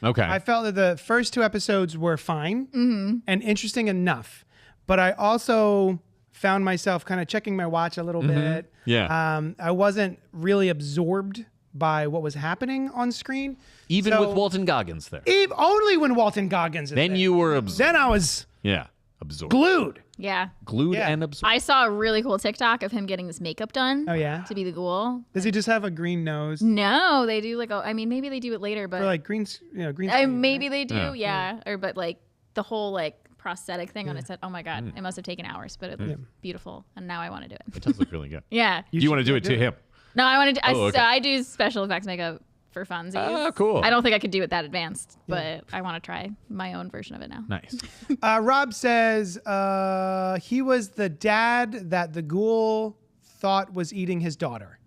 Okay. I felt that the first 2 episodes were fine and interesting enough, but I also found myself kind of checking my watch a little bit. Yeah. I wasn't really absorbed by what was happening on screen. Even So- with Walton Goggins there. Only when Walton Goggins is Then there. you were absorbed. Then I was Yeah. Absorbed. glued. Yeah. Glued Yeah. and absorbed. I saw a really cool TikTok of him getting his makeup done. Oh, yeah? To be the ghoul. Does he just have a green nose? No, they do like I mean maybe they do it later, but Or like green screen, maybe they do, Yeah. yeah. Or but like the whole like prosthetic thing on his head. Oh my god, it must have taken hours, but it looked beautiful, and now I want to do it. It does look really good. Yeah. Do you want to do it to him? No, I want to. Oh, okay. I do special effects makeup for funsies. Ah, cool. I don't think I could do it that advanced, but I want to try my own version of it now. Nice. Rob says he was the dad that the ghoul thought was eating his daughter.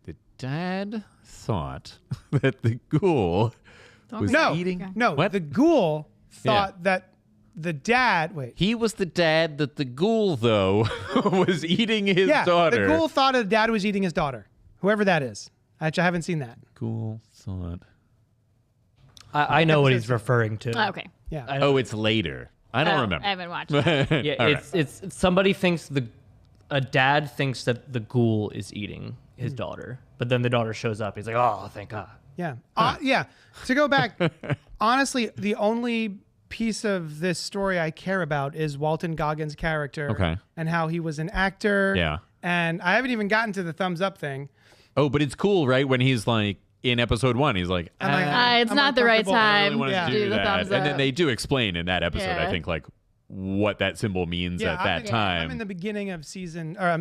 The dad thought that the ghoul was No, eating. no, What? the ghoul thought that the dad. Wait. He was the dad that the ghoul, though, was eating his Yeah, daughter. the ghoul thought the dad was eating his daughter. Whoever that is. Actually, I haven't seen that. Ghoul thought. I know what he's referring to. Oh, okay. Yeah. Oh, it's later. I don't remember. I haven't watched it. Yeah, All right. it's somebody thinks a dad thinks that the ghoul is eating his daughter, but then the daughter shows up. He's like, oh, thank God. Yeah. Yeah. To go back, honestly, the only piece of this story I care about is Walton Goggins' character. Okay. And how he was an actor. Yeah. And I haven't even gotten to the thumbs up thing. Oh, but it's cool, right? When he's like in episode 1, he's like, I'm like, It's I'm not the right uncomfortable. I really time want Yeah. to to do do the that. thumbs And then up. they do explain in that episode, I Yeah. think, like what that symbol means at that I'm time. in the beginning of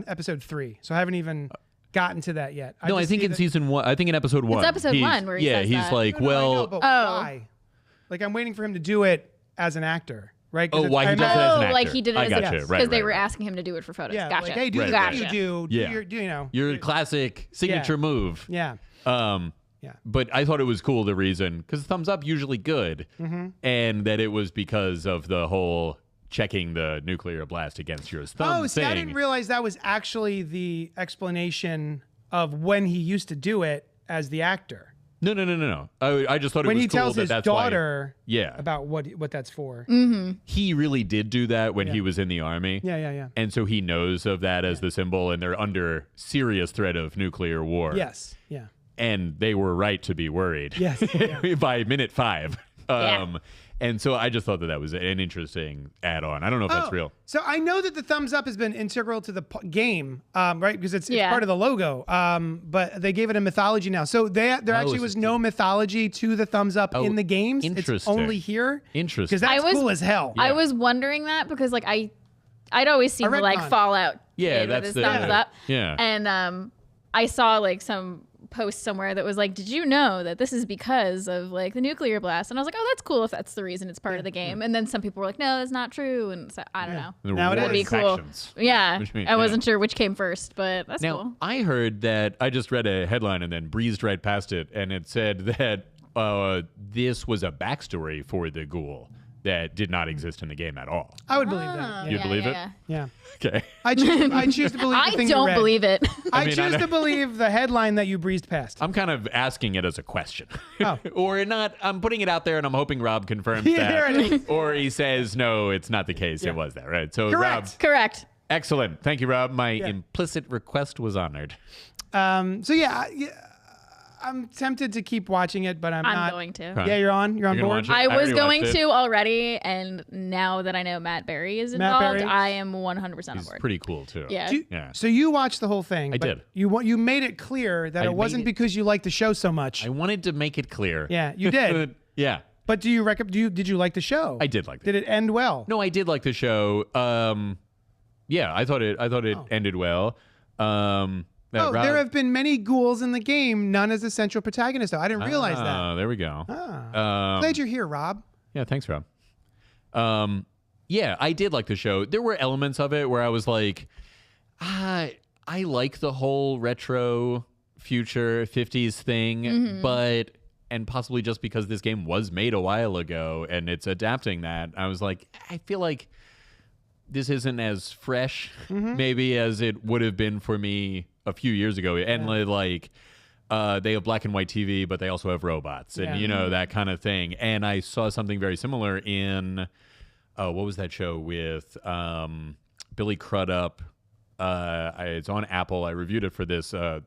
episode 3, so I haven't even gotten to that yet. No, I just think see in that- season 1, I think in episode 1. episode 1 where he yeah, says he's that. like, No, I know, well, but Oh. why? Like I'm waiting for him to do it as an actor, right? 'Cause Oh, why he I does it know- as an Oh, like actor. he did it I as gotcha. a Right, because they right, were right. asking him to do it for photos. Yeah, Gotcha. like, hey, do Right, the right, thing right. you do. Yeah. You know. your classic signature move. Yeah. Yeah. But I thought it was cool the reason, because thumbs up usually good, and that it was because of the whole checking the nuclear blast against your thumb Oh, see, thing. I didn't realize that was actually the explanation of when he used to do it as the actor. No. I just thought When it was he cool tells that his that's daughter why, yeah, about what that's for. he really did do that when he was in the army. Yeah. And so he knows of that as the symbol, and they're under serious threat of nuclear war. Yes. Yeah. And they were right to be worried. Yes, yeah. By minute 5. Yeah. And so I just thought that was an interesting add-on. I don't know if that's real. So I know that the thumbs up has been integral to the game, right? Because it's part of the logo. But they gave it a mythology now. So there actually was no mythology to the thumbs up in the games. Interesting. It's only here. Interesting. Because that's cool as hell. I was wondering that because like I'd always seen the like Fallout kid with his thumbs up. Yeah. And I saw like some post somewhere that was like, did you know that this is because of like the nuclear blast? And I was like, oh, that's cool if that's the reason it's part of the game. And then some people were like, no, that's not true. And so I don't know. Now That'd be cool. Yeah. I wasn't sure which came first, but that's cool. Now, I heard that I just read a headline and then breezed right past it, and it said that this was a backstory for the ghoul that did not exist in the game at all. I would believe that. You'd believe it? Yeah. Okay. I choose to believe the thing you don't read. believe it. I choose to believe the headline that you breezed past. I'm kind of asking it as a question. Oh. Or not. I'm putting it out there and I'm hoping Rob confirms Yeah, there it that. is. Or he says, no, it's not the case. It was that, right? So, Correct. Rob, Correct. excellent. Thank you, Rob. My implicit request was honored. I'm tempted to keep watching it, but I'm not. I'm going to. Huh. Yeah, you're on You're gonna board. watch it? I was already going watched it. to already, and now that I know Matt Berry is Matt involved, Berry? I am 100% on He's board. pretty cool, too. Yeah. Yeah. So you watched the whole thing. I but did. You made it clear that I it wasn't made it- because you liked the show so much. I wanted to make it clear. Yeah, you did. Yeah. But do you did you like the show? I did like it. Did it end well? No, I did like the show. Yeah, I thought it ended well. Oh, there have been many ghouls in the game, none as a central protagonist, though. I didn't realize that. Oh, there we go. Glad you're here, Rob. Yeah, thanks, Rob. Yeah, I did like the show. There were elements of it where I was like, I like the whole retro future 50s thing, but, and possibly just because this game was made a while ago and it's adapting that, I was like, I feel like this isn't as fresh maybe as it would have been for me a few years ago. And like, they have black and white TV, but they also have robots and, you know, that kind of thing. And I saw something very similar in, what was that show with Billy Crudup? It's on Apple. I reviewed it for this. The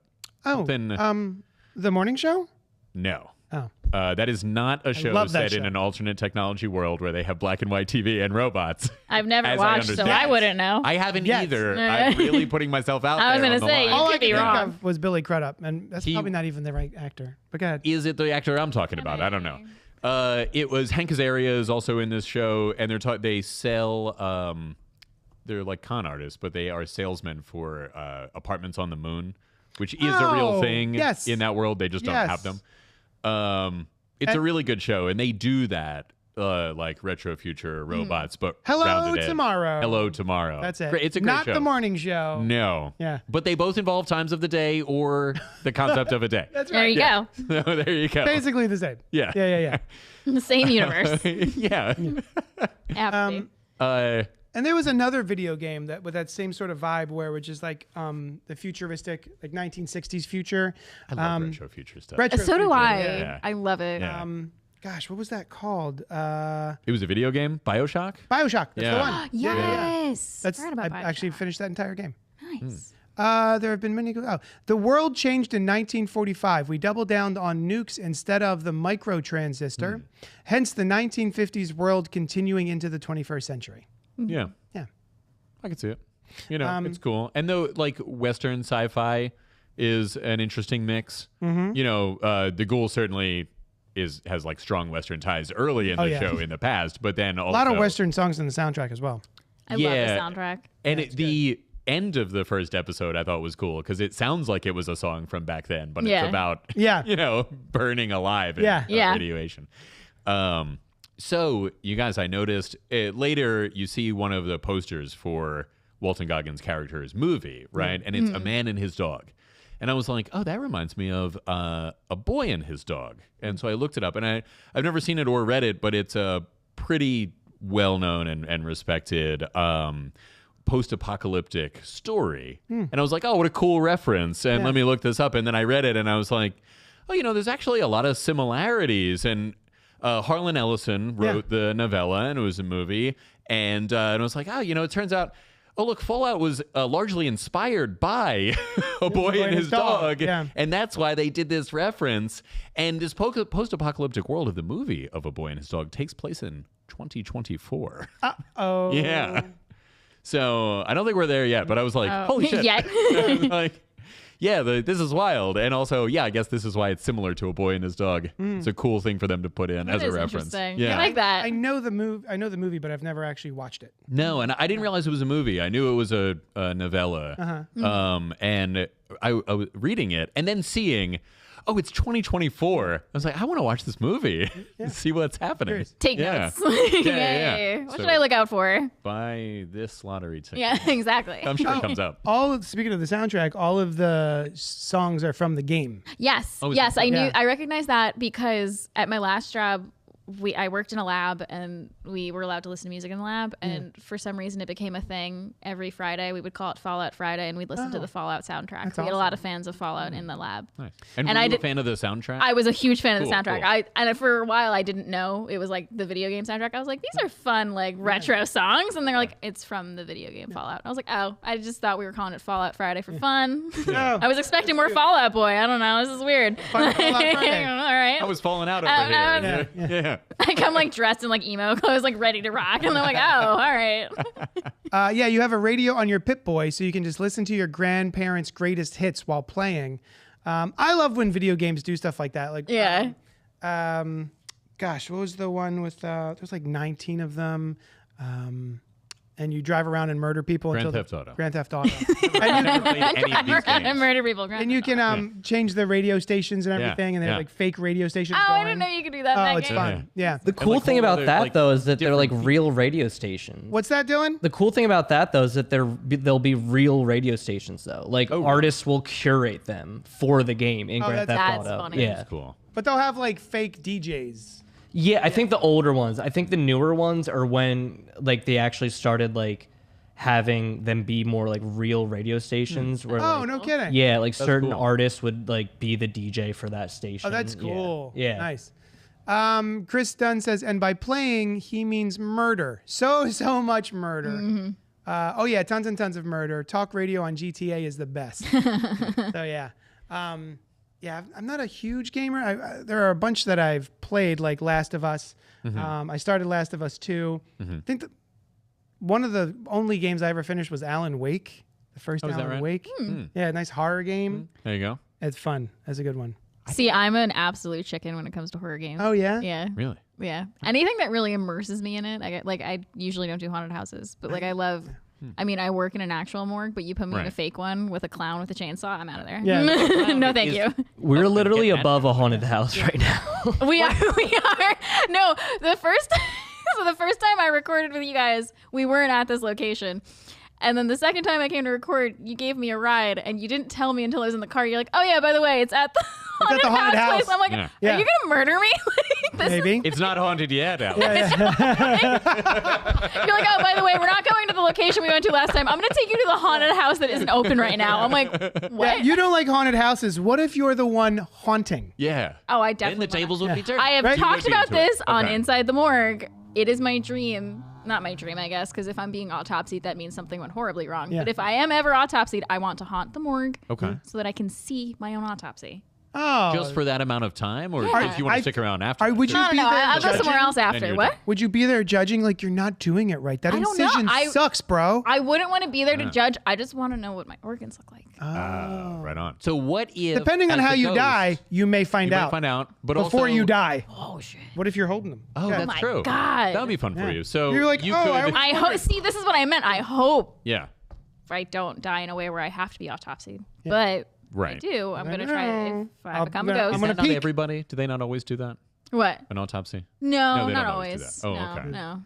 morning show? No. Oh. That is not a show love that set in show. an alternate technology world where they have black and white TV and robots. I've never As I watched, so understand. I wouldn't know. I haven't Yes. either. I'm really putting myself out there. I was going gonna to say, you All I could be could think wrong. of was Billy Crudup, and that's probably not even the right actor. But go ahead. Is it the actor I'm talking about? I don't know. It was Hank Azaria is also in this show, and they sell. They're like con artists, but they are salesmen for apartments on the moon, which is a real thing in that world. They just don't have them. It's a really good show, and they do that. Like retro future robots, but Hello rounded edge. Tomorrow. Hello Tomorrow. That's it. Great. It's a great Not show. the morning show. No. Yeah. But they both involve times of the day or the concept of a day. That's There right. you go. So there you go. Basically the same. Yeah. Yeah. The same universe. Yeah. Apathy. And there was another video game that with that same sort of vibe which is like the futuristic, like 1960s future. I love retro future stuff. Retro So do future, I. Yeah. I love it. Yeah. Gosh, what was that called? It was a video game, BioShock. BioShock. That's the Yeah. one. Yes. That's Forgot about I actually Bioshock. finished that entire game. Nice. There have been many. The world changed in 1945. We doubled down on nukes instead of the microtransistor. Hence, the 1950s world continuing into the 21st century. Yeah. Yeah. I can see it. You know, it's cool. And though, like, Western sci-fi is an interesting mix. You know, the Ghoul certainly has like strong Western ties early in the show in the past, but then also A lot of Western songs in the soundtrack as well. I love the soundtrack. And the end of the first episode I thought was cool because it sounds like it was a song from back then, but it's about you know, burning alive and radiation. So you guys, I noticed later you see one of the posters for Walton Goggins' character's movie, right? And it's a man and his dog. And I was like, oh, that reminds me of A Boy and His Dog. And so I looked it up, and I've never seen it or read it, but it's a pretty well-known and respected post-apocalyptic story. And I was like, oh, what a cool reference. And let me look this up. And then I read it, and I was like, oh, you know, there's actually a lot of similarities. And Harlan Ellison wrote the novella, and it was a movie. And I was like, oh, you know, it turns out oh, look, Fallout was largely inspired by A Boy and His Dog. Yeah. And that's why they did this reference. And this post-apocalyptic world of the movie of A Boy and His Dog takes place in 2024. Oh. Yeah. So I don't think we're there yet, but I was like, holy shit. Yet. Like, yeah, this is wild. And also, yeah, I guess this is why it's similar to A Boy and His Dog. It's a cool thing for them to put in as a reference. Yeah. I like that. I know the movie, but I've never actually watched it. No, and I didn't realize it was a movie. I knew it was a novella. And I was reading it and then seeing, oh, it's 2024. I was like, I want to watch this movie and see what's happening. Curious. Take notes. Yeah. What should I look out for? Buy this lottery ticket. Yeah, exactly. I'm sure it comes up. Speaking of the soundtrack, all of the songs are from the game. Yes. Oh, is Yes, it? I recognized that because at my last job, I worked in a lab and we were allowed to listen to music in the lab, and for some reason it became a thing. Every Friday we would call it Fallout Friday, and we'd listen to the Fallout soundtrack. That's We had a awesome. lot of fans of Fallout in the lab. Nice. And And were I you a did- fan of the soundtrack? I was a huge fan of the Cool, soundtrack. cool. And for a while I didn't know it was like the video game soundtrack. I was like, these are fun like retro songs, and they're like, it's from the video game Fallout. I was like, oh, I just thought we were calling it Fallout Friday for fun. Oh. I was expecting more Fallout Boy. I don't know. This is weird. Fun Fallout Friday. All right. I was falling out over Oh, here. Yeah. I come like dressed in like emo clothes, like ready to rock, and I'm like, oh, all right. Yeah, you have a radio on your Pip-Boy, so you can just listen to your grandparents' greatest hits while playing. I love when video games do stuff like that. Like, Yeah. Gosh, what was the one with? There's like 19 of them, and you drive around and murder people. Grand until Theft Auto. Grand Theft Auto. Never played any of these and games. murder people. And you can change the radio stations and Yeah, everything, and they have yeah. like fake radio stations. Oh, going. I didn't know you could do that. in Oh, that it's game. fun. Yeah. The cool like, thing whole about other, that like, though is that they're like different real radio stations. What's that doing? The cool thing about that though is that they'll be real radio stations though. Like artists will curate them for the game in Grand Theft that's Auto. funny. Yeah. That's cool. But they'll have like fake DJs. Yeah, I think the older ones. I think the newer ones are when like they actually started like having them be more like real radio stations where Oh, like, no kidding. yeah, like certain cool. artists would like be the DJ for that station. Oh, that's Yeah. cool. Yeah. Nice. Chris Dunn says, and by playing, he means murder. So much murder. Oh, yeah, tons and tons of murder. Talk radio on GTA is the best. So, yeah. Yeah, I'm not a huge gamer. There are a bunch that I've played, like Last of Us. I started Last of Us 2. I think that one of the only games I ever finished was Alan Wake, the first is that Alan right? Wake. Yeah, nice horror game. There you go. It's fun. That's a good one. See, I'm an absolute chicken when it comes to horror games. Oh, yeah? Yeah. Really? Yeah. Anything that really immerses me in it. I usually don't do haunted houses, but like I love. I mean, I work in an actual morgue, but you put me in a Right. fake one with a clown with a chainsaw, I'm out of there. Yeah. No, thank you. We're literally Get above a haunted house right now. We are. No, the first time I recorded with you guys, we weren't at this location. And then the second time I came to record, you gave me a ride, and you didn't tell me until I was in the car. You're like, "Oh yeah, by the way, it's at the haunted, the haunted house. place." I'm like, Yeah. Yeah. "Are you gonna murder me?" Like, this Maybe. It's not haunted yet, Alex. You're like, "Oh, by the way, we're not going to the location we went to last time. I'm gonna take you to the haunted house that isn't open right now." I'm like, "What?" You don't like haunted houses. What if you're the one haunting? Yeah. Oh, I Then definitely. the tables would be turned. I have Right? You would talked be about into it. this on Okay. Inside the Morgue. It is my dream. Not my dream, I guess, because if I'm being autopsied, that means something went horribly wrong. Yeah. But if I am ever autopsied, I want to haunt the morgue Okay. so that I can see my own autopsy. Oh. Just for that amount of time, or Yeah. if you want to stick around after? Would you No, be no, there I'll go judging? somewhere else Then after. you're What? done. Would you be there judging like you're not doing it right? That I don't know. incision sucks, bro. I wouldn't want to be there to judge. I just want to know what my organs look like. Right on. So what if, Depending on as how the you ghost, die, you may find you out. might find out, but before also, you die. Oh shit! What if you're holding them? Oh, Yeah. that's my true. God. That would be fun for Yeah. you. So You're like, you oh, could. I hope. See, this is what I meant. I hope yeah. if I don't die in a way where I have to be autopsied, but Right. if I do, I'm gonna try know. if I I'll- become a I'm ghost. gonna Not peek. everybody. Do they not always do that? What? An autopsy? No, they not don't always always. do that. Oh, no, okay. no.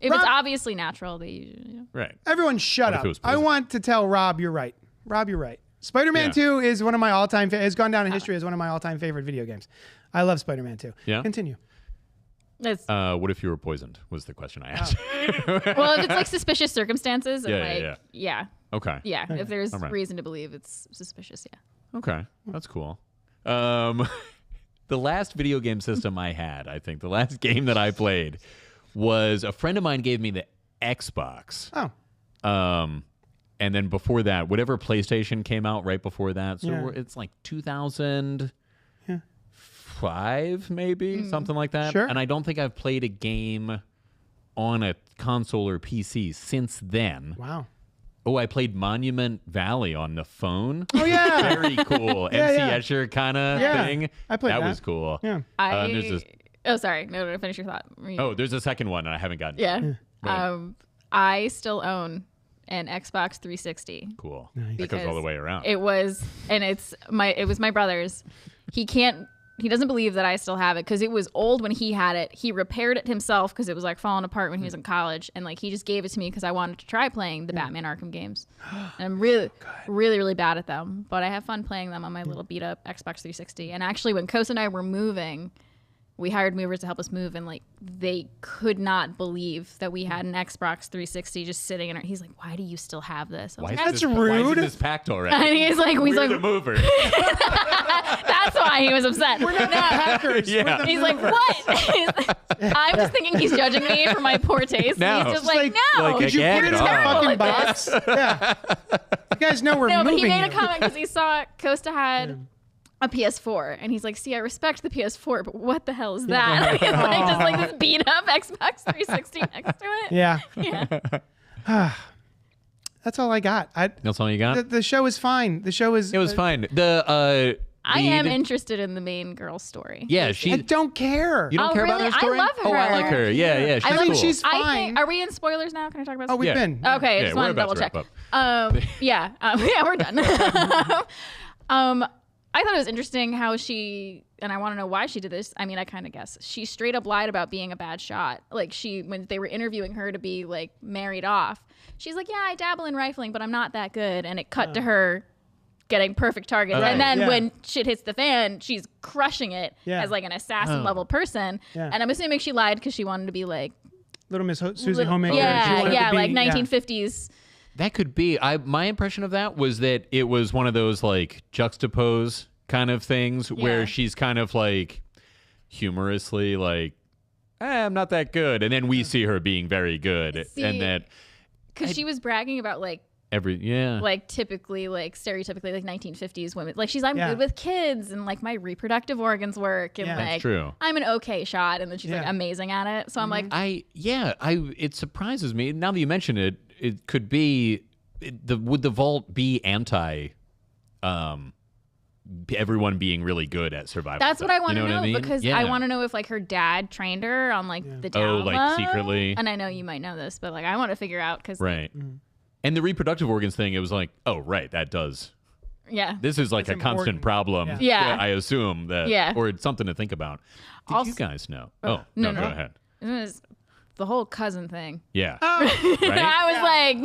If it's obviously natural, they usually. Right. Everyone shut What if up. it was I poison? want to tell Rob you're right. Rob, you're right. Spider-Man Yeah. 2 is one of my all-time has gone down in history as one of my all-time favorite video games. I love Spider-Man 2. Yeah? Continue. It's, What if you were poisoned? Was the question I asked. well, if it's like suspicious circumstances, and Yeah, like, yeah. Okay. If there's Alright. reason to believe it's suspicious, yeah. Okay. That's cool. The last video game system I had, I think, the last game that I played was a friend of mine gave me the Xbox. Oh. And then before that, whatever PlayStation came out right before that. So Yeah. it's like 2005, maybe, something like that. Sure. And I don't think I've played a game on a console or PC since then. Wow. Oh, I played Monument Valley on the phone. Oh yeah. Very cool. Yeah, MC yeah. Escher kind of Yeah. thing. I played that. was cool. Yeah. There's this, Oh, sorry. No, finish your thought. there's a second one and I haven't gotten. Yeah. Right. I still own an Xbox 360. Cool. Nice. That goes all the Because way around. It was my brother's. He doesn't believe that I still have it because it was old when he had it. He repaired it himself because it was like falling apart when he was in college, and like he just gave it to me because I wanted to try playing the Batman Arkham games. And I'm really, really, really bad at them, but I have fun playing them on my little beat up Xbox 360. And actually, when Kos and I were moving, we hired movers to help us move, and like they could not believe that we had an Xbox 360 just sitting in our. He's like, "Why do you still have this?" I was Why like, is That's this, Why rude. is this packed already? and he's like, We're the mover. that's why he was upset. We're not Hackers. Yeah. He's like, what? I'm just thinking he's judging me for my poor taste. No. He's just Just like, like- no. like, Did you Again, put it in dog. the fucking Like box? Yeah. You guys know we're No, but moving. he made a you. comment because he saw Costa had a PS4, and he's like, see, I respect the PS4, but what the hell is that? And he's like, just like this beat up Xbox 360 next to it. Yeah. Yeah. That's all I got. That's all you got? The show is fine. The show is. It was fine. The I am lead- interested in the main girl's story. Yeah, I she. don't care. You don't Oh, care about really? her story? I love Oh, I her. like her. Yeah, yeah. She's I cool. mean, she's I fine. think, are we in spoilers now? Can I talk about Oh, we've Yeah. been. Okay, I Yeah, just we're wanted to about double to check. wrap Yeah, we're done. I thought it was interesting how she, and I want to know why she did this. I mean, I kind of guess she straight up lied about being a bad shot. Like when they were interviewing her to be like married off, she's like, yeah, I dabble in rifling, but I'm not that good. And it cut to her getting perfect targets. Oh. And then Yeah. when shit hits the fan, she's crushing it Yeah. as like an assassin level person. Yeah. And I'm assuming she lied because she wanted to be like, Little Miss Susie Homemaker. She yeah, wanted yeah, to be- like 1950s. That could be. My impression of that was that it was one of those like juxtapose kind of things where Yeah. she's kind of like humorously like, I'm not that good, and then we see her being very good, See, and that Because she was bragging about like typically like stereotypically like 1950s women, like I'm Yeah. good with kids and like my reproductive organs work and Yeah. like That's true. I'm an okay shot, and then she's like Yeah. amazing at it. So I'm like, it surprises me now that you mention it. It could be would the vault be anti everyone being really good at survival? that's what I want to You know know, what I mean? because Yeah. I want to know if like her dad trained her on like the Oh, like, Java. secretly? And I know you might know this, but like I want to figure out because Right. And the reproductive organs thing, it was like, oh, right, that does. yeah, This is like That's a constant important. problem. Yeah. I assume that. Yeah. Or it's something to think about. Did you Also- guys know? no, no, no. go ahead. it was the whole cousin thing. Yeah. Oh, Right? I was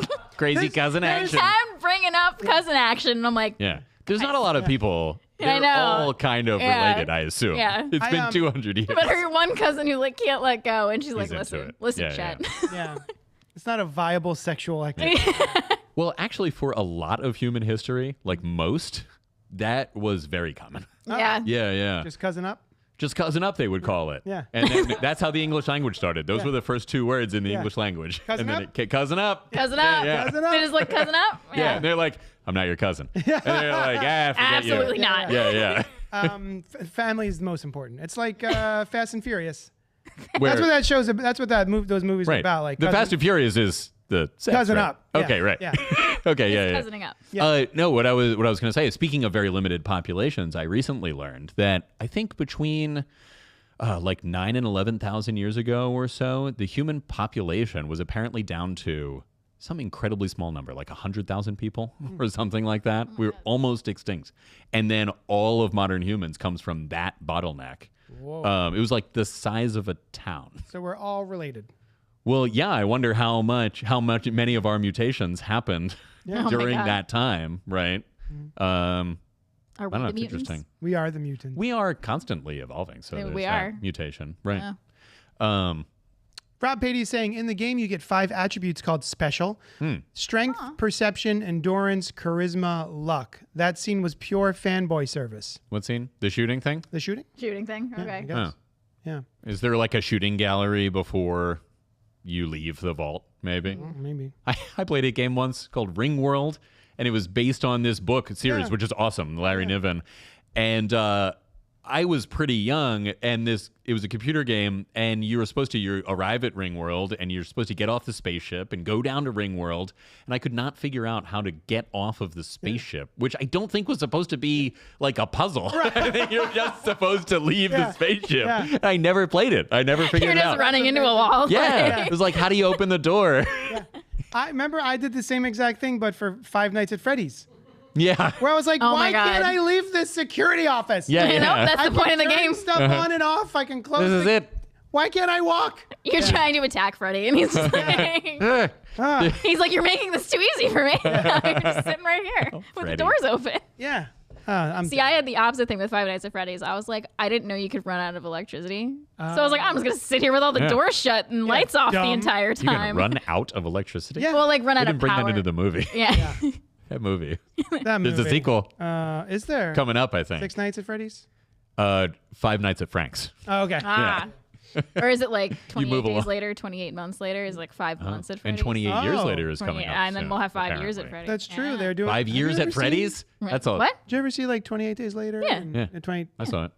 like, Crazy cousin action. I'm bringing up cousin action, and I'm like, Yeah. There's not a lot of people. I They're know. all kind of Yeah. related, I assume. Yeah. It's been 200 years. but her one cousin who like can't let go, and she's like, into listen, it. listen, Yeah, Chet. yeah. It's not a viable sexual activity. Well, actually, for a lot of human history, like most, that was very common. Yeah. Yeah, yeah. Just cousin up. Just cousin up, they would call it. Yeah. And then that's how the English language started. Those were the first two words in the Yeah. English language. Cousin and then up? it cousin up. Cousin up. Yeah. Cousin up. They just like cousin up. Yeah. And they're like, I'm not your cousin. And they're like, forget Absolutely you. not. Yeah, yeah. Family is the most important. It's like Fast and Furious. Where, That's what that shows. That's what those movies are right. about. Like the cousin- Fast and Furious is the sex, Cousin right? up. Yeah. Okay, right. Yeah. Okay, yeah, yeah. Cousining up. No, what I was going to say is, speaking of very limited populations, I recently learned that I think between like 9 and 11,000 years ago or so, the human population was apparently down to some incredibly small number, like 100,000 people or something like that. We were almost extinct. And then all of modern humans comes from that bottleneck. Whoa. It was like the size of a town. So we're all related. Well, yeah, I wonder how many of our mutations happened Oh my during God. that time, right? Are we I don't know. the It's mutants? interesting. We are the mutants. We are constantly evolving, so Yeah, there's we that are. mutation, right? Yeah. Rob Patey is saying in the game you get 5 attributes called special: strength, perception, endurance, charisma, luck. That scene was pure fanboy service. What scene? The shooting thing? The shooting? Shooting thing. I Okay. guess. Oh. Yeah. Is there like a shooting gallery before you leave the vault? maybe. Maybe. I played a game once called Ring World, and it was based on this book series, which is awesome, Larry Niven. And I was pretty young, and it was a computer game, and you arrive at Ring World, and you're supposed to get off the spaceship and go down to Ring World, and I could not figure out how to get off of the spaceship, which I don't think was supposed to be like a puzzle. I think you're just supposed to leave the spaceship. Yeah. I never played it. I never figured You're it just out. running into a wall. Yeah. It was like, how do you open the door? I remember I did the same exact thing, but for Five Nights at Freddy's, Yeah. where I was like, Oh why my God. can't I leave this security office? Yeah, You know, yeah. that's I the point of can the turn game. stuff on and off. I can close. This is it. Why can't I walk? You're trying to attack Freddy, and he's just like, he's like, you're making this too easy for me. You're just sitting right here with the Freddy. doors open. Yeah. See, I had the opposite thing with Five Nights at Freddy's. I was like, I didn't know you could run out of electricity. So I was like, I'm just going to sit here with all the doors shut and lights off the dumb. entire You're going to time. run out of electricity? Yeah. Well, like run They out of didn't bring power. that into the movie. Yeah. That movie. That movie. There's a sequel Is there? coming up, I think. Six Nights at Freddy's? Five Nights at Frank's. Oh, okay. Ah. Or is it like 28 move days along. later, 28 months later? Is it like 5 months at Freddy's? And 28 years Oh. later is coming 28, up. and then soon, we'll have 5 years at apparently. Freddy's. That's true. Yeah. They're doing 5 Have years you at ever Freddy's? Right. That's all. What? Did you ever see like 28 days later? Yeah. And, Yeah. 20, I saw it.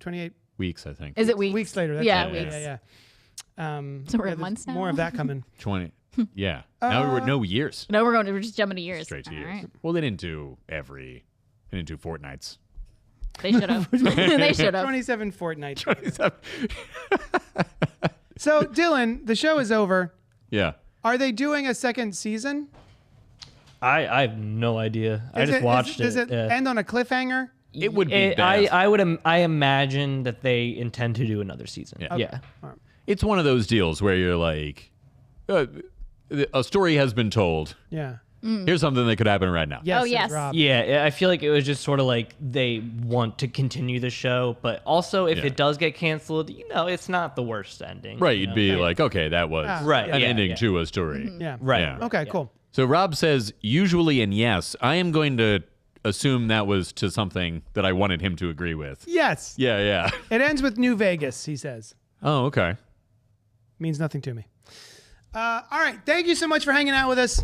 28 Weeks, I think. Is it weeks? weeks later. That's Yeah, right. weeks. Yeah. So we're yeah, at there's months now? More of that coming. 20. Yeah. Now we're no years. No, we're just jumping to years. Straight to All years. right. Well, they didn't do fortnights. They should have. They should have. 27 fortnights. So, Dylan, the show is over. Yeah. Are they doing a second season? I have no idea. I just watched it. Does it yeah. end on a cliffhanger? It would be I imagine that they intend to do another season. Yeah. Yeah. It's one of those deals where you're like, a story has been told. Yeah. Here's something that could happen right now. Yes. Oh, says yes. Rob. Yeah, I feel like it was just sort of like they want to continue the show, but also if Yeah. it does get canceled, it's not the worst ending. Right. you You'd know? be like, okay, that was Right, an yeah, ending yeah. to a story. Yeah. Right. Yeah. Okay, Yeah. cool. So Rob says, usually and yes. I am going to assume that was to something that I wanted him to agree with. Yes. Yeah, yeah. It ends with New Vegas, he says. Oh, okay. Means nothing to me. All right. Thank you so much for hanging out with us.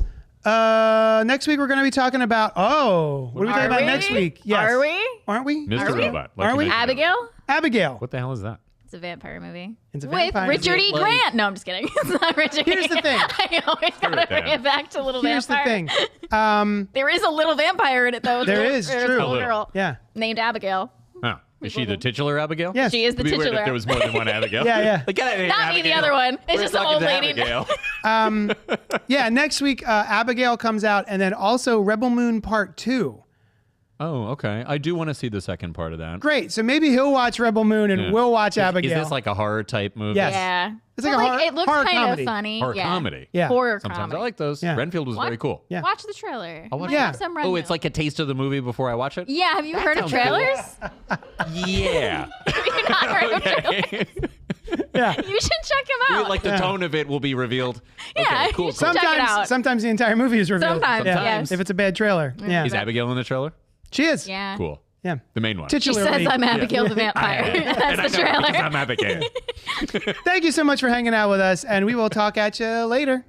Next week, we're going to be talking about, what are we talking about next week? Yes. Are we? Aren't we? Mr. Are we? Robot. Are we? Abigail? Abigail. What the hell is that? It's a vampire movie. It's a With vampire Richard movie. E. Grant. No, I'm just kidding. It's not Richard. Here's the thing. I always gotta bring it back to Little Here's the Vampire. thing. There is a little vampire in it, though. There is, There's true. a little girl Yeah. named Abigail. Oh. Is she the titular Abigail? Yes. She is the It'd be weird titular. if there was more than one Abigail. Yeah, yeah. Like, get out of here, Not me, the Abigail. other one. It's We're just the talking old to lady. Abigail. Yeah, next week, Abigail comes out, and then also Rebel Moon Part 2. Oh, okay. I do want to see the second part of that. Great. So maybe he'll watch Rebel Moon, and Yeah. we'll watch Is Abigail. this like a horror type movie? Yes. Yeah. It's like But, a horror- it looks horror kind comedy. of funny. Horror yeah. comedy. Yeah. Horror Sometimes comedy. I like those. Yeah. Renfield was What? very cool. Yeah. Watch the trailer. I'll watch You might it. have some Oh, it's Renfield. like a taste of the movie before I watch it? Yeah, have you heard of trailers? Yeah. Have you not heard of trailers? Yeah. You should check them out. Like the tone of it will be revealed. Yeah, Okay, cool. you should cool. check it out. Sometimes the entire movie is revealed. Sometimes, Yeah. yes. If it's a bad trailer. Yeah. Is Abigail in the trailer? She is. Yeah. Cool. Yeah. The main one. She Titularly. says I'm Abigail the vampire. That's the trailer. I'm Abigail. Thank you so much for hanging out with us, and we will talk at you later.